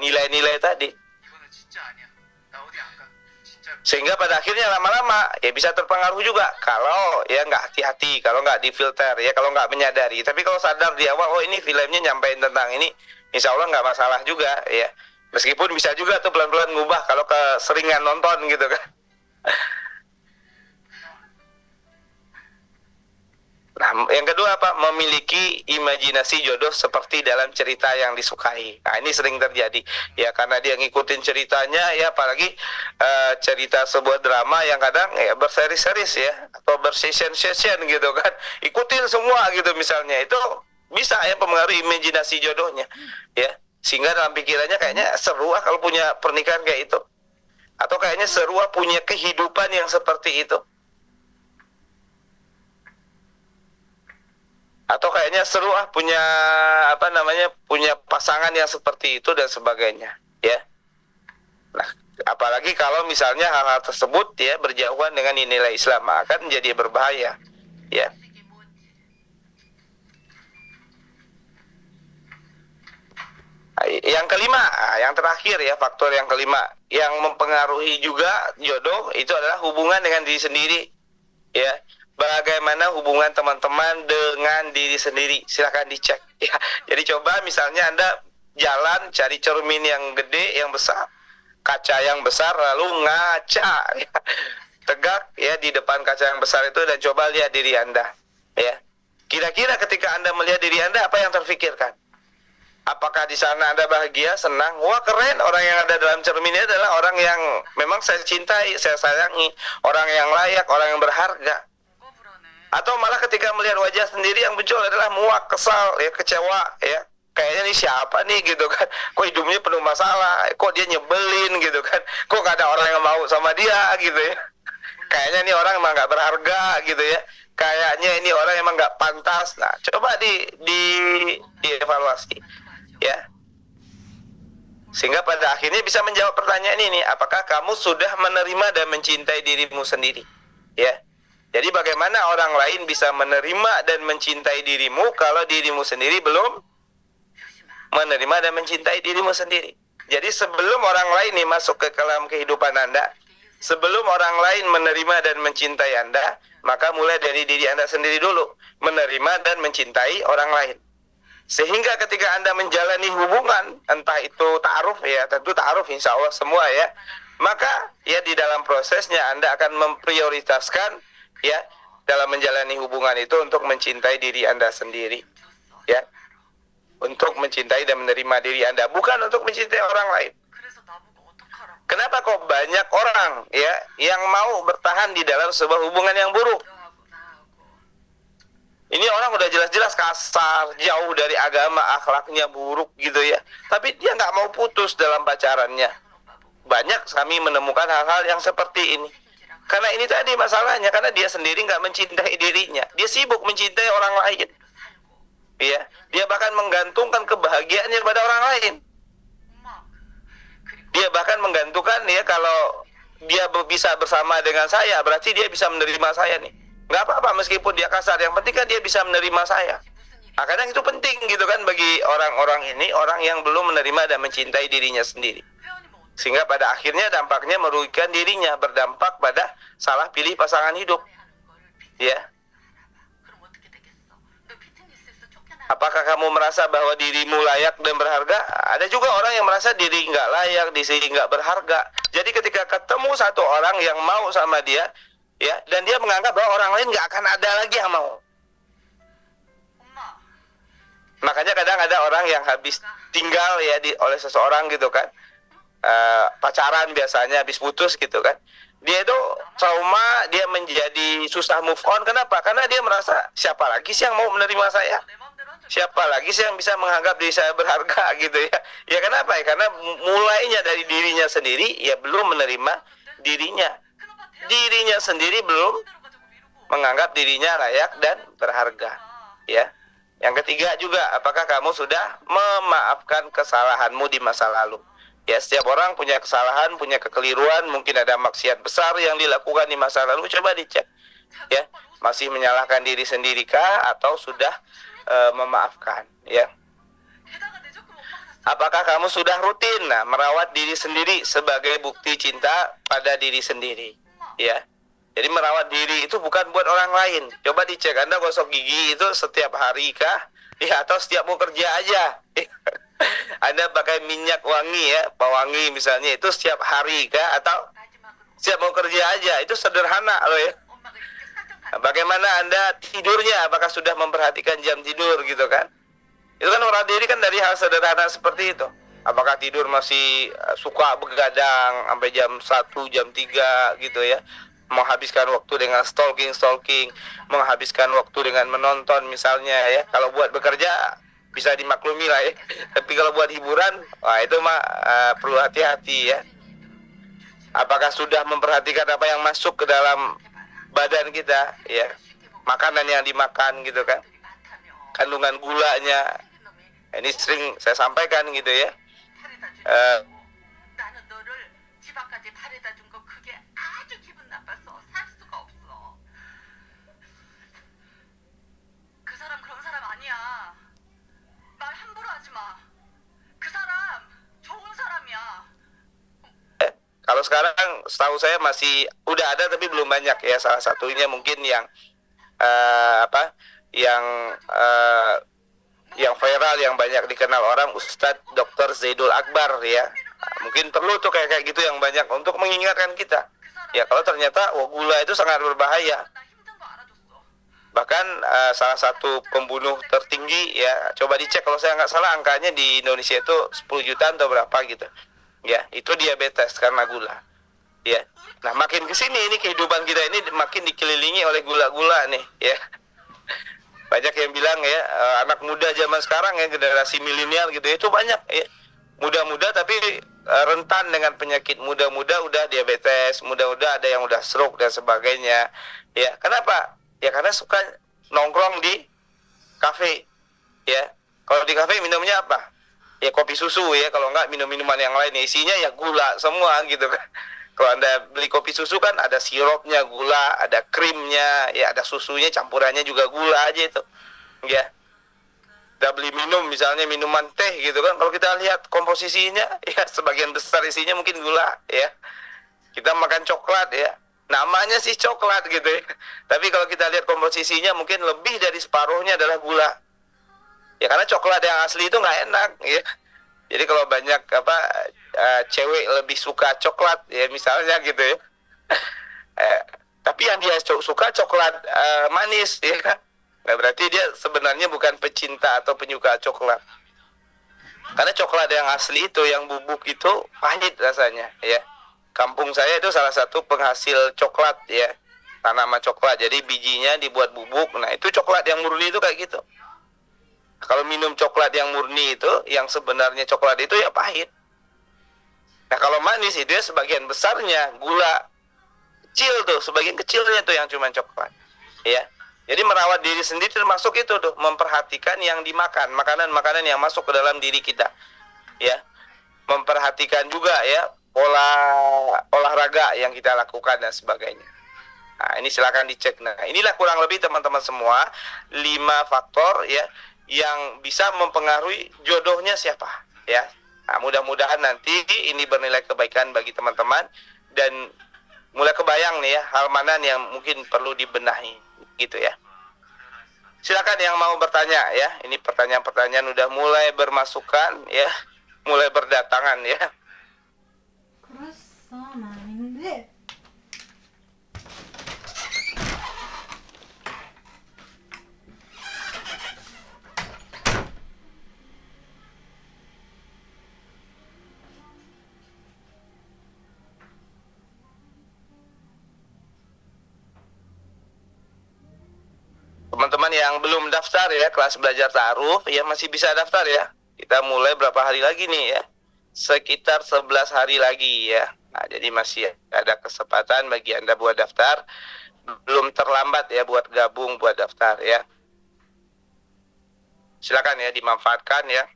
nilai-nilai tadi, sehingga pada akhirnya lama-lama ya bisa terpengaruh juga kalau ya nggak hati-hati, kalau nggak difilter ya, kalau nggak menyadari. Tapi kalau sadar di awal, oh ini filmnya nyampein tentang ini, insya Allah nggak masalah juga ya. Meskipun bisa juga tuh pelan-pelan ngubah kalau keseringan nonton gitu kan. Nah, yang kedua apa? Memiliki imajinasi jodoh seperti dalam cerita yang disukai. Nah, ini sering terjadi ya, karena dia ngikutin ceritanya ya, apalagi cerita sebuah drama yang kadang ya berseri-series ya, atau bersession-session gitu kan. Ikutin semua gitu misalnya. Itu bisa ya mempengaruhi imajinasi jodohnya ya. Sehingga dalam pikirannya kayaknya seru kalau punya pernikahan kayak itu. Atau kayaknya seru punya kehidupan yang seperti itu. Atau kayaknya seru punya punya pasangan yang seperti itu dan sebagainya ya. Nah apalagi kalau misalnya hal-hal tersebut ya berjauhan dengan nilai Islam, akan menjadi berbahaya ya. Yang kelima, yang terakhir ya, faktor yang kelima yang mempengaruhi juga jodoh itu adalah hubungan dengan diri sendiri ya. Bagaimana hubungan teman-teman dengan diri sendiri, silahkan dicek ya. Jadi coba misalnya Anda jalan cari cermin yang gede, yang besar, kaca yang besar, lalu ngaca ya. tegak ya di depan kaca yang besar itu dan coba lihat diri Anda. Ya. Kira-kira ketika Anda melihat diri Anda, apa yang terfikirkan? Apakah di sana Anda bahagia, senang? Wah keren, orang yang ada dalam cermin ini adalah orang yang memang saya cintai, saya sayangi, orang yang layak, orang yang berharga. Atau malah ketika melihat wajah sendiri yang muncul adalah muak, kesal, ya kecewa, ya kayaknya nih siapa nih gitu kan? Kok hidupnya penuh masalah? Kok dia nyebelin gitu kan? Kok gak ada orang yang mau sama dia gitu ya? Kayaknya nih orang emang gak berharga gitu ya. Kayaknya ini orang emang gak pantas. Nah, coba dievaluasi ya. Sehingga pada akhirnya bisa menjawab pertanyaan ini, apakah kamu sudah menerima dan mencintai dirimu sendiri? Ya. Jadi bagaimana orang lain bisa menerima dan mencintai dirimu kalau dirimu sendiri belum menerima dan mencintai dirimu sendiri? Jadi sebelum orang lain nih masuk ke dalam kehidupan Anda, sebelum orang lain menerima dan mencintai Anda, maka mulai dari diri Anda sendiri dulu, menerima dan mencintai orang lain. Sehingga ketika Anda menjalani hubungan, entah itu ta'aruf ya, tentu ta'aruf insya Allah semua ya, maka ya di dalam prosesnya Anda akan memprioritaskan ya dalam menjalani hubungan itu untuk mencintai diri Anda sendiri ya, untuk mencintai dan menerima diri Anda, bukan untuk mencintai orang lain. Kenapa kok banyak orang ya yang mau bertahan di dalam sebuah hubungan yang buruk? Ini orang udah jelas-jelas kasar, jauh dari agama, akhlaknya buruk gitu ya. Tapi dia nggak mau putus dalam pacarannya. Banyak kami menemukan hal-hal yang seperti ini. Karena ini tadi masalahnya, karena dia sendiri nggak mencintai dirinya. Dia sibuk mencintai orang lain. Ya, dia bahkan menggantungkan kebahagiaannya pada orang lain. Dia bahkan menggantungkan ya kalau dia bisa bersama dengan saya, berarti dia bisa menerima saya nih. Nggak apa-apa meskipun dia kasar, yang penting kan dia bisa menerima saya. Nah, kadang itu penting gitu kan bagi orang-orang ini, orang yang belum menerima dan mencintai dirinya sendiri. Sehingga pada akhirnya dampaknya merugikan dirinya, berdampak pada salah pilih pasangan hidup. Ya. Apakah kamu merasa bahwa dirimu layak dan berharga? Ada juga orang yang merasa diri nggak layak, diri nggak berharga. Jadi ketika ketemu satu orang yang mau sama dia, ya, dan dia menganggap bahwa orang lain nggak akan ada lagi yang mau. Makanya kadang ada orang yang habis tinggal ya oleh seseorang gitu kan, pacaran biasanya habis putus gitu kan, dia itu trauma, dia menjadi susah move on. Kenapa? Karena dia merasa siapa lagi sih yang mau menerima saya? Siapa lagi sih yang bisa menganggap diri saya berharga gitu ya? Ya kenapa ya? Karena mulainya dari dirinya sendiri, ya belum menerima dirinya. Dirinya sendiri belum menganggap dirinya layak dan berharga. Ya. Yang ketiga juga, apakah kamu sudah memaafkan kesalahanmu di masa lalu? Ya, setiap orang punya kesalahan, punya kekeliruan, mungkin ada maksiat besar yang dilakukan di masa lalu, coba dicek. Ya, masih menyalahkan diri sendiri-kah atau sudah memaafkan, ya. Apakah kamu sudah rutin merawat diri sendiri sebagai bukti cinta pada diri sendiri, ya. Jadi merawat diri itu bukan buat orang lain. Coba dicek, Anda gosok gigi itu setiap hari kah? Ya, atau setiap mau kerja aja. Anda pakai minyak wangi ya, pewangi misalnya, itu setiap hari kah? Atau setiap mau kerja aja? Itu sederhana loh ya. Bagaimana Anda tidurnya? Apakah sudah memperhatikan jam tidur gitu kan? Itu kan merawat diri kan dari hal sederhana seperti itu. Apakah tidur masih suka begadang sampai jam 1, jam 3 gitu ya? Menghabiskan waktu dengan stalking, menghabiskan waktu dengan menonton misalnya ya. Kalau buat bekerja bisa dimaklumi lah ya. Tapi kalau buat hiburan, wah itu mah perlu hati-hati ya. Apakah sudah memperhatikan apa yang masuk ke dalam badan kita ya, makanan yang dimakan gitu kan, kandungan gulanya, ini sering saya sampaikan gitu ya. Kalau sekarang setahu saya masih udah ada tapi belum banyak ya. Salah satunya mungkin yang yang viral, yang banyak dikenal orang, Ustadz Dr. Zaidul Akbar ya. Mungkin perlu tuh kayak gitu yang banyak untuk mengingatkan kita. Ya kalau ternyata gula itu sangat berbahaya. Bahkan salah satu pembunuh tertinggi ya, coba dicek kalau saya nggak salah angkanya di Indonesia itu 10 jutaan atau berapa gitu. Ya, itu diabetes karena gula. Ya. Nah, makin ke sini ini kehidupan kita ini makin dikelilingi oleh gula-gula nih, ya. Banyak yang bilang ya, anak muda zaman sekarang ya, generasi milenial gitu ya, itu banyak ya. Muda-muda tapi rentan dengan penyakit, muda-muda udah diabetes, muda-muda ada yang udah stroke dan sebagainya. Ya, kenapa? Ya karena suka nongkrong di kafe. Ya. Kalau di kafe minumnya apa? Ya kopi susu ya, kalau enggak minum minuman yang lain isinya ya gula semua gitu kan. Kalau Anda beli kopi susu kan ada sirupnya gula, ada krimnya, ya ada susunya, campurannya juga gula aja itu. Ya. Kita beli minum misalnya minuman teh gitu kan, kalau kita lihat komposisinya ya sebagian besar isinya mungkin gula ya. Kita makan coklat ya, namanya sih coklat gitu ya. Tapi kalau kita lihat komposisinya mungkin lebih dari separuhnya adalah gula. Ya karena coklat yang asli itu nggak enak ya. Jadi kalau banyak cewek lebih suka coklat ya misalnya gitu ya. Tapi yang dia suka coklat manis ya kan. Nah, berarti dia sebenarnya bukan pecinta atau penyuka coklat. Karena coklat yang asli itu, yang bubuk itu pahit rasanya ya. Kampung saya itu salah satu penghasil coklat ya. Tanaman coklat. Jadi bijinya dibuat bubuk. Nah, itu coklat yang murni itu kayak gitu. Kalau minum coklat yang murni itu, yang sebenarnya coklat itu ya pahit. Nah, kalau manis itu ya sebagian besarnya gula. Kecil tuh, sebagian kecilnya tuh yang cuma coklat. Ya. Jadi merawat diri sendiri termasuk itu tuh, memperhatikan yang dimakan, makanan-makanan yang masuk ke dalam diri kita. Ya. Memperhatikan juga ya pola olahraga yang kita lakukan dan sebagainya. Nah, ini silakan dicek. Nah, inilah kurang lebih teman-teman semua 5 faktor ya yang bisa mempengaruhi jodohnya siapa ya. Nah, mudah-mudahan nanti ini bernilai kebaikan bagi teman-teman dan mulai kebayang nih ya hal mana yang mungkin perlu dibenahi gitu ya. Silakan yang mau bertanya ya. Ini pertanyaan-pertanyaan udah mulai bermasukan ya, mulai berdatangan ya. Teman-teman yang belum daftar ya kelas belajar ta'aruf ya masih bisa daftar ya. Kita mulai berapa hari lagi nih ya? Sekitar 11 hari lagi ya. Nah, jadi masih ada kesempatan bagi Anda buat daftar. Belum terlambat ya buat gabung, buat daftar ya. Silakan ya dimanfaatkan ya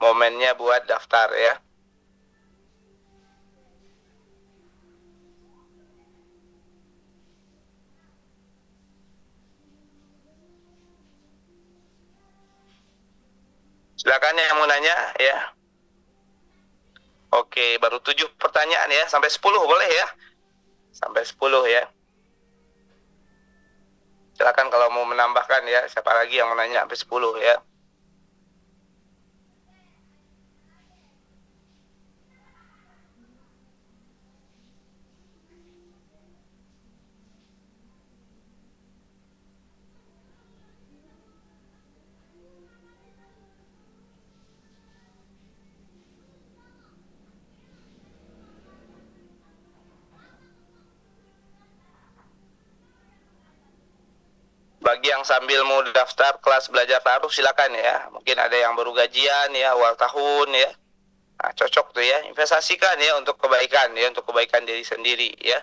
momennya buat daftar ya. Silakan yang mau nanya ya. Oke, baru 7 pertanyaan ya, sampai 10 boleh ya? Sampai 10 ya. Silakan kalau mau menambahkan ya, siapa lagi yang mau nanya sampai 10 ya. Bagi yang sambil mau daftar kelas belajar ta'aruf silakan ya. Mungkin ada yang baru gajian ya, awal tahun ya. Nah, cocok tuh ya, investasikan ya untuk kebaikan ya, untuk kebaikan diri sendiri ya.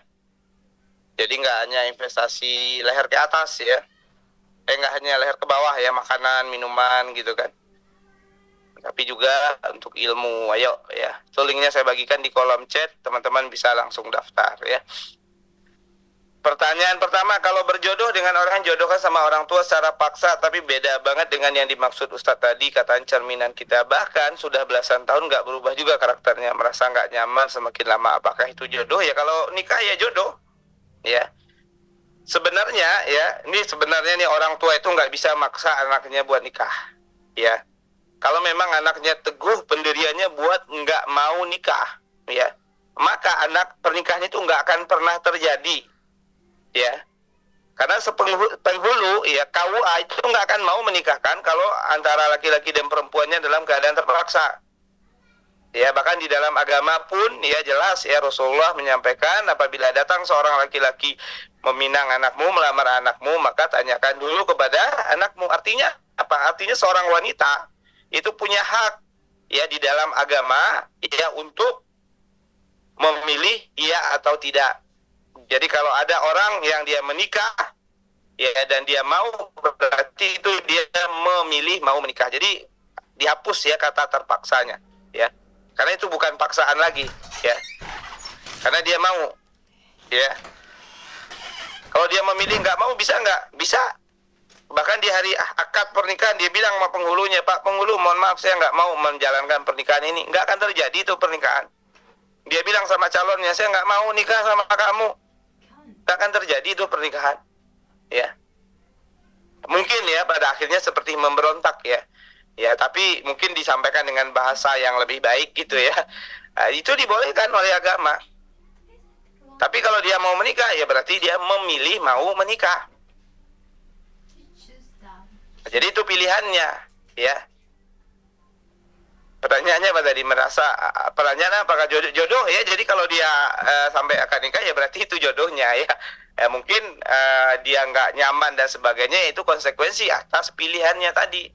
Jadi nggak hanya investasi leher ke atas ya. Nggak hanya leher ke bawah ya, makanan, minuman gitu kan. Tapi juga untuk ilmu. Ayo ya. Itu linknya saya bagikan di kolom chat, teman-teman bisa langsung daftar ya. Pertanyaan pertama, kalau berjodoh dengan orang jodohkan sama orang tua secara paksa, tapi beda banget dengan yang dimaksud Ustadz tadi, katanya cerminan kita. Bahkan sudah belasan tahun nggak berubah juga karakternya, merasa nggak nyaman semakin lama. Apakah itu jodoh? Ya kalau nikah ya jodoh. Ya, sebenarnya ya, ini sebenarnya nih orang tua itu nggak bisa maksa anaknya buat nikah. Ya, kalau memang anaknya teguh pendiriannya buat nggak mau nikah, ya, maka anak pernikahan itu nggak akan pernah terjadi, ya. Karena penghulu, ya, KUA itu nggak akan mau menikahkan kalau antara laki-laki dan perempuannya dalam keadaan terpaksa. Ya, bahkan di dalam agama pun ya jelas ya, Rasulullah menyampaikan apabila datang seorang laki-laki meminang anakmu, melamar anakmu, maka tanyakan dulu kepada anakmu. Artinya apa? Artinya seorang wanita itu punya hak ya di dalam agama ya untuk memilih iya atau tidak. Jadi kalau ada orang yang dia menikah ya dan dia mau, berarti itu dia memilih mau menikah. Jadi dihapus ya kata terpaksanya ya. Karena itu bukan paksaan lagi, ya. Karena dia mau, ya. Kalau dia memilih nggak mau, bisa nggak? Bisa. Bahkan di hari akad pernikahan dia bilang sama penghulunya, Pak penghulu, mohon maaf saya nggak mau menjalankan pernikahan ini. Nggak akan terjadi itu pernikahan. Dia bilang sama calonnya, saya nggak mau nikah sama kamu. Nggak akan terjadi itu pernikahan, ya. Mungkin ya pada akhirnya seperti memberontak ya. Ya, tapi mungkin disampaikan dengan bahasa yang lebih baik gitu ya. Nah, itu dibolehkan oleh agama. Tapi kalau dia mau menikah, ya berarti dia memilih mau menikah. Jadi itu pilihannya, ya. Pertanyaannya apa tadi? Pertanyaannya apakah jodoh ya? Jadi kalau dia sampai akan nikah, ya berarti itu jodohnya ya. Mungkin dia nggak nyaman dan sebagainya, itu konsekuensi atas pilihannya tadi.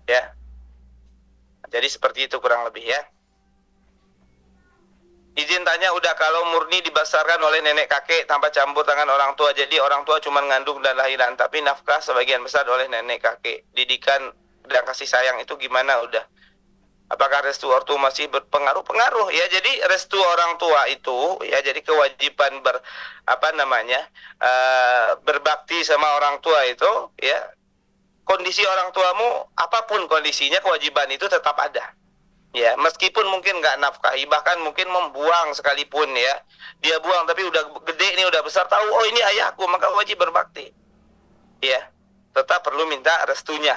Ya, jadi seperti itu kurang lebih ya. Izin tanya, udah kalau murni dibesarkan oleh nenek kakek tanpa campur tangan orang tua, jadi orang tua cuma ngandung dan lahiran, tapi nafkah sebagian besar oleh nenek kakek, didikan dan kasih sayang itu gimana udah? Apakah restu ortu masih berpengaruh? Pengaruh ya. Jadi restu orang tua itu ya, jadi kewajiban berbakti sama orang tua itu ya. Kondisi orang tuamu apapun kondisinya, kewajiban itu tetap ada ya, meskipun mungkin nggak nafkahi, bahkan mungkin membuang sekalipun ya, dia buang tapi udah gede nih, udah besar, tahu oh ini ayahku, maka wajib berbakti ya, tetap perlu minta restunya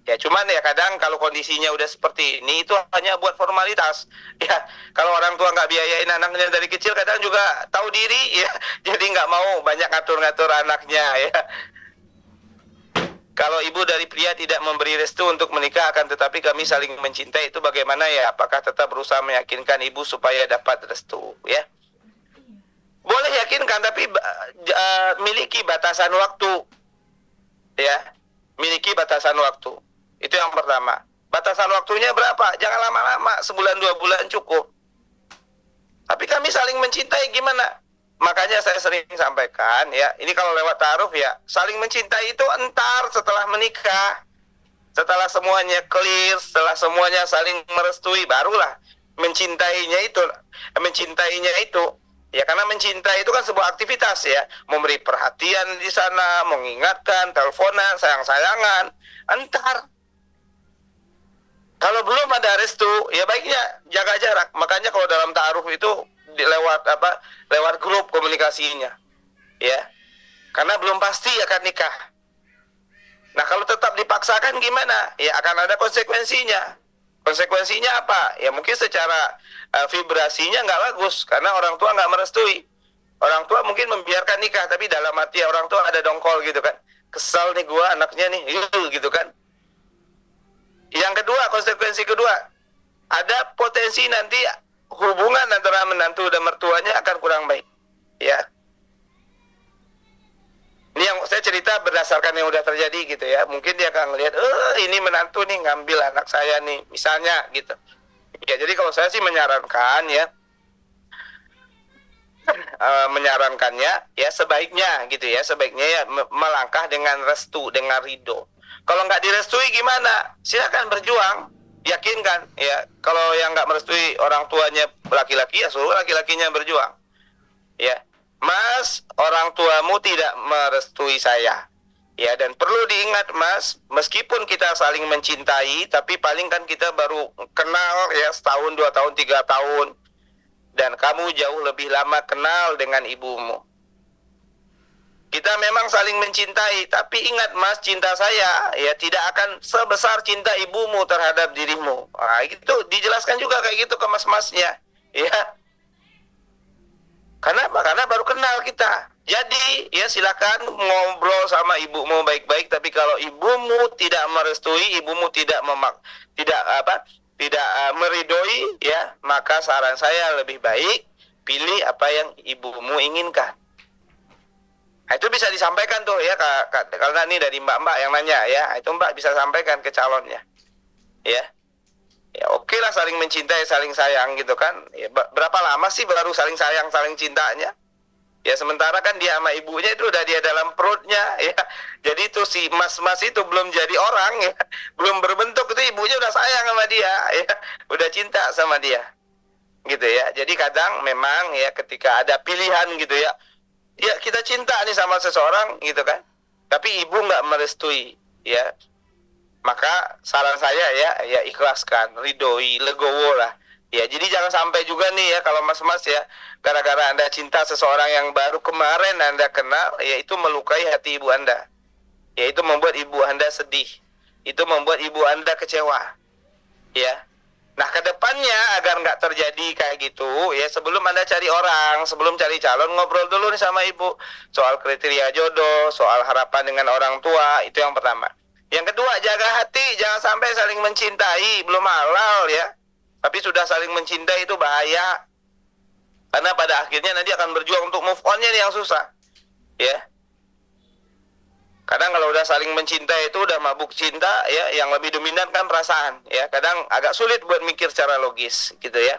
ya. Cuman ya kadang kalau kondisinya udah seperti ini, itu hanya buat formalitas ya. Kalau orang tua nggak biayain anaknya dari kecil, kadang juga tahu diri ya, jadi nggak mau banyak ngatur-ngatur anaknya ya. Kalau ibu dari pria tidak memberi restu untuk menikah, akan tetapi kami saling mencintai, itu bagaimana ya? Apakah tetap berusaha meyakinkan ibu supaya dapat restu? Ya, boleh yakinkan, tapi miliki batasan waktu. Ya, miliki batasan waktu. Itu yang pertama. Batasan waktunya berapa? Jangan lama-lama, sebulan 2 bulan cukup. Tapi kami saling mencintai gimana? Makanya saya sering sampaikan ya, ini kalau lewat ta'aruf ya, saling mencintai itu entar setelah menikah, setelah semuanya clear, setelah semuanya saling merestui, barulah mencintainya itu ya. Karena mencintai itu kan sebuah aktivitas ya, memberi perhatian di sana, mengingatkan, teleponan, sayang-sayangan. Entar kalau belum ada restu, ya baiknya jaga jarak. Makanya kalau dalam ta'aruf itu lewat grup komunikasinya ya, karena belum pasti akan nikah. Nah kalau tetap dipaksakan gimana ya, akan ada konsekuensinya. Konsekuensinya apa ya? Mungkin secara vibrasinya nggak bagus karena orang tua nggak merestui. Orang tua mungkin membiarkan nikah, tapi dalam hati orang tua ada dongkol gitu kan, kesal nih gua anaknya nih gitu kan. Yang kedua, konsekuensi kedua, ada potensi nanti hubungan antara menantu dan mertuanya akan kurang baik ya. Ini yang saya cerita berdasarkan yang udah terjadi gitu ya. Mungkin dia akan ngelihat, ini menantu nih ngambil anak saya nih, misalnya gitu ya. Jadi kalau saya sih menyarankan ya, menyarankannya ya sebaiknya gitu ya, sebaiknya ya melangkah dengan restu, dengan ridho. Kalau nggak direstui gimana? Silakan berjuang, yakinkan ya. Kalau yang nggak merestui orang tuanya laki-laki, ya suruh laki-lakinya berjuang ya. Mas, orang tuamu tidak merestui saya ya, dan perlu diingat Mas, meskipun kita saling mencintai, tapi paling kan kita baru kenal ya setahun, 2 tahun, 3 tahun, dan kamu jauh lebih lama kenal dengan ibumu. Kita memang saling mencintai, tapi ingat Mas, cinta saya ya tidak akan sebesar cinta ibumu terhadap dirimu. Nah, itu dijelaskan juga kayak gitu ke mas-masnya ya. Kenapa? Karena baru kenal kita. Jadi ya silakan ngobrol sama ibumu baik-baik, tapi kalau ibumu tidak merestui, ibumu tidak meridoi, ya, maka saran saya lebih baik pilih apa yang ibumu inginkan. Nah, itu bisa disampaikan tuh ya, karena ini dari mbak-mbak yang nanya ya, itu mbak bisa sampaikan ke calonnya, ya. Ya oke lah, saling mencintai, saling sayang gitu kan. Ya, berapa lama sih baru saling sayang, saling cintanya? Ya sementara kan dia sama ibunya itu udah dia dalam perutnya ya. Jadi itu si mas-mas itu belum jadi orang ya, belum berbentuk, itu ibunya udah sayang sama dia ya, udah cinta sama dia. Gitu ya. Jadi kadang memang ya ketika ada pilihan gitu ya, ya kita cinta nih sama seseorang gitu kan, tapi ibu nggak merestui ya, maka saran saya ya ikhlaskan, ridhoi, legowo lah ya. Jadi jangan sampai juga nih ya, kalau mas-mas ya, gara-gara Anda cinta seseorang yang baru kemarin Anda kenal, ya itu melukai hati ibu Anda, ya itu membuat ibu Anda sedih, itu membuat ibu Anda kecewa ya. Nah, kedepannya agar nggak terjadi kayak gitu, ya sebelum Anda cari orang, sebelum cari calon, ngobrol dulu nih sama ibu soal kriteria jodoh, soal harapan dengan orang tua, itu yang pertama. Yang kedua, jaga hati, jangan sampai saling mencintai, belum halal ya, tapi sudah saling mencintai, itu bahaya. Karena pada akhirnya nanti akan berjuang untuk move on-nya nih yang susah, ya. Kadang kalau udah saling mencintai itu udah mabuk cinta ya, yang lebih dominan kan perasaan ya. Kadang agak sulit buat mikir secara logis gitu ya.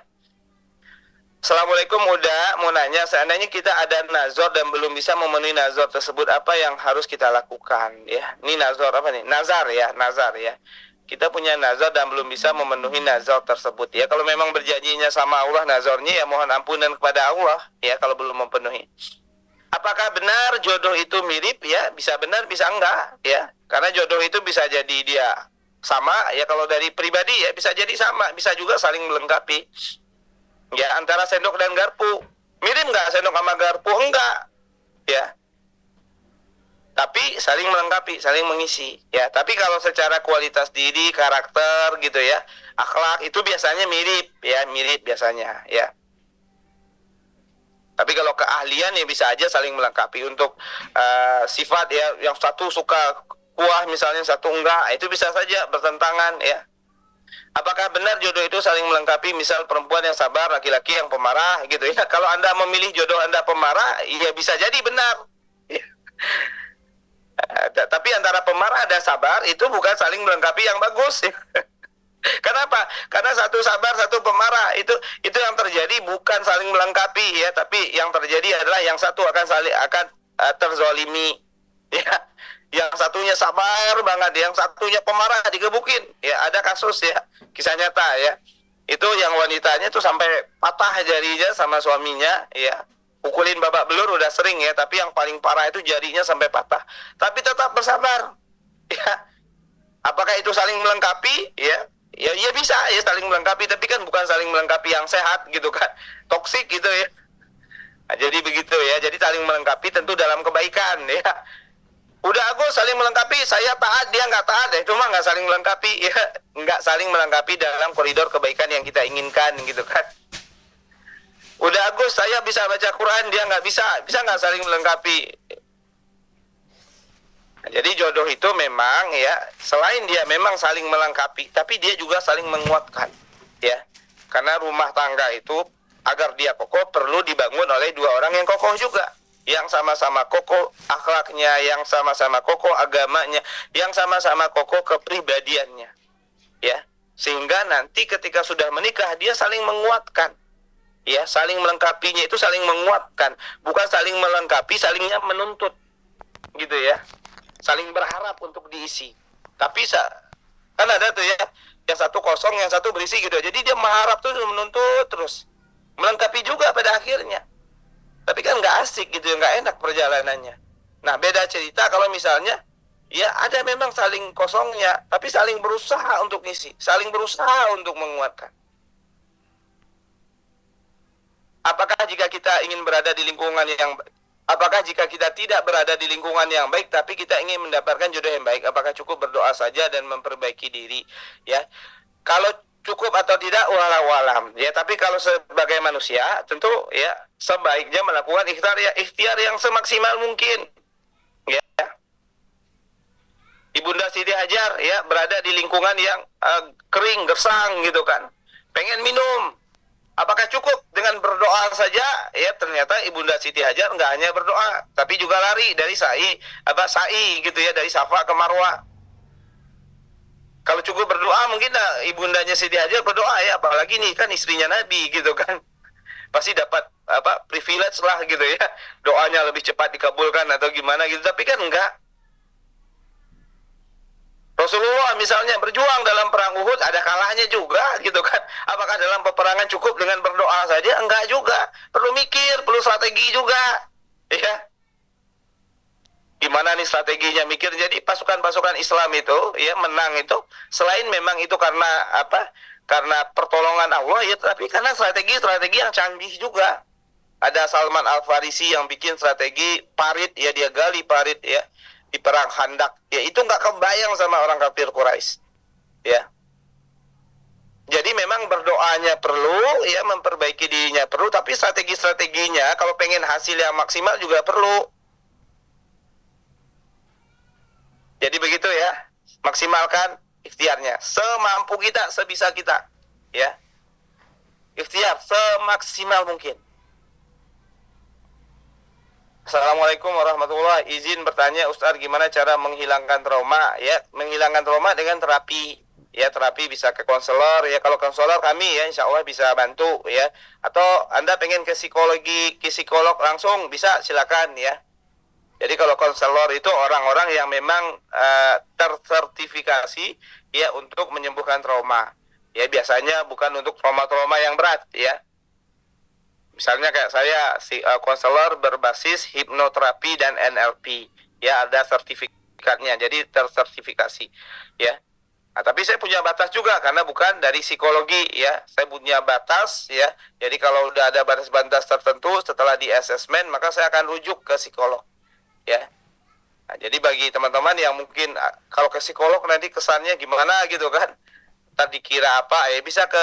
Assalamualaikum, udah mau nanya, seandainya kita ada nazar dan belum bisa memenuhi nazar tersebut, apa yang harus kita lakukan ya? Ini nazar apa nih? Nazar ya. Kita punya nazar dan belum bisa memenuhi nazar tersebut ya. Kalau memang berjanjinya sama Allah nazarnya, ya mohon ampunan kepada Allah ya kalau belum memenuhi. Apakah benar jodoh itu mirip ya? Bisa benar, bisa enggak ya. Karena jodoh itu bisa jadi dia sama ya, kalau dari pribadi ya bisa jadi sama, bisa juga saling melengkapi. Ya, antara sendok dan garpu. Mirip enggak sendok sama garpu? Enggak. Ya. Tapi saling melengkapi, saling mengisi ya. Tapi kalau secara kualitas diri, karakter gitu ya, akhlak, itu biasanya mirip ya, mirip biasanya ya. Tapi kalau keahlian ya bisa aja saling melengkapi. Untuk sifat ya, yang satu suka kuah misalnya, satu enggak, itu bisa saja bertentangan ya. Apakah benar jodoh itu saling melengkapi? Misal perempuan yang sabar, laki-laki yang pemarah gitu ya. Kalau Anda memilih jodoh Anda pemarah, ya bisa jadi benar. Tapi antara pemarah dan sabar itu bukan saling melengkapi yang bagus. Kenapa? Karena satu sabar, satu pemarah, itu yang terjadi bukan saling melengkapi ya, tapi yang terjadi adalah yang satu akan terzolimi ya, yang satunya sabar banget, yang satunya pemarah, digebukin ya. Ada kasus ya, kisah nyata ya, itu yang wanitanya tuh sampai patah jarinya sama suaminya ya, pukulin babak belur udah sering ya, tapi yang paling parah itu jarinya sampai patah, tapi tetap bersabar ya. Apakah itu saling melengkapi ya? Ya bisa ya saling melengkapi, tapi kan bukan saling melengkapi yang sehat gitu kan, toksik gitu ya. Nah, jadi begitu ya, jadi saling melengkapi tentu dalam kebaikan ya. Udah Agus saling melengkapi, saya taat dia nggak taat, itu mah nggak saling melengkapi ya, nggak saling melengkapi dalam koridor kebaikan yang kita inginkan gitu kan. Udah Agus saya bisa baca Quran, dia nggak bisa nggak saling melengkapi. Jadi jodoh itu memang ya, selain dia memang saling melengkapi, tapi dia juga saling menguatkan ya. Karena rumah tangga itu agar dia kokoh perlu dibangun oleh dua orang yang kokoh juga, yang sama-sama kokoh akhlaknya, yang sama-sama kokoh agamanya, yang sama-sama kokoh kepribadiannya ya. Sehingga nanti ketika sudah menikah dia saling menguatkan ya, saling melengkapinya itu saling menguatkan, bukan saling melengkapi salingnya menuntut gitu ya, saling berharap untuk diisi. Tapi kan ada tuh ya, yang satu kosong, yang satu berisi gitu. Jadi dia mengharap tuh, menuntut terus, melengkapi juga pada akhirnya. Tapi kan nggak asik gitu, nggak enak perjalanannya. Nah beda cerita kalau misalnya ya ada memang saling kosongnya, tapi saling berusaha untuk ngisi, saling berusaha untuk menguatkan. Apakah jika kita ingin berada di lingkungan yang Apakah jika kita tidak berada di lingkungan yang baik, tapi kita ingin mendapatkan jodoh yang baik, apakah cukup berdoa saja dan memperbaiki diri? Ya, kalau cukup atau tidak walau alam ya, tapi kalau sebagai manusia tentu ya sebaiknya melakukan ikhtiar yang semaksimal mungkin ya. Ibunda Siti Hajar ya berada di lingkungan yang kering gersang gitu kan, pengen minum, apakah cukup dengan berdoa saja ya? Ternyata Ibunda Siti Hajar nggak hanya berdoa tapi juga lari dari sa'i gitu ya, dari Safa ke Marwah. Kalau cukup berdoa mungkin ibundanya Siti Hajar berdoa ya, apalagi nih kan istrinya Nabi gitu kan, pasti dapat privilege lah gitu ya, doanya lebih cepat dikabulkan atau gimana gitu. Tapi kan enggak. Rasulullah misalnya berjuang dalam perang Uhud ada kalahnya juga gitu kan. Apakah dalam peperangan cukup dengan berdoa saja? Enggak juga. Perlu mikir, perlu strategi juga. Ya. Gimana nih strateginya, mikir. Jadi pasukan-pasukan Islam itu ya menang itu selain memang itu karena karena pertolongan Allah ya, tapi karena strategi yang canggih juga. Ada Salman Al-Farisi yang bikin strategi parit ya, dia gali parit ya di perang Khandaq ya, itu nggak kebayang sama orang kafir Quraisy ya. Jadi memang berdoanya perlu ya, memperbaiki dirinya perlu, tapi strategi-strateginya kalau pengen hasil yang maksimal juga perlu. Jadi begitu ya, maksimalkan ikhtiarnya semampu kita, sebisa kita ya. Ikhtiar semaksimal mungkin. Assalamualaikum warahmatullahi. Izin bertanya Ustaz, gimana cara menghilangkan trauma ya? Menghilangkan trauma dengan terapi ya, terapi bisa ke konselor ya. Kalau konselor kami ya insya Allah bisa bantu ya. Atau Anda pengen ke psikolog langsung bisa, silakan ya. Jadi kalau konselor itu orang-orang yang memang tersertifikasi ya untuk menyembuhkan trauma. Ya biasanya bukan untuk trauma-trauma yang berat ya. Misalnya kayak saya konselor berbasis hipnoterapi dan NLP. Ya ada sertifikatnya. Jadi tersertifikasi ya. Nah, tapi saya punya batas juga karena bukan dari psikologi ya. Saya punya batas ya. Jadi kalau udah ada batas-batas tertentu setelah di assessment, maka saya akan rujuk ke psikolog. Ya, nah, jadi bagi teman-teman yang mungkin kalau ke psikolog nanti kesannya gimana gitu kan, ntar dikira apa ya, bisa ke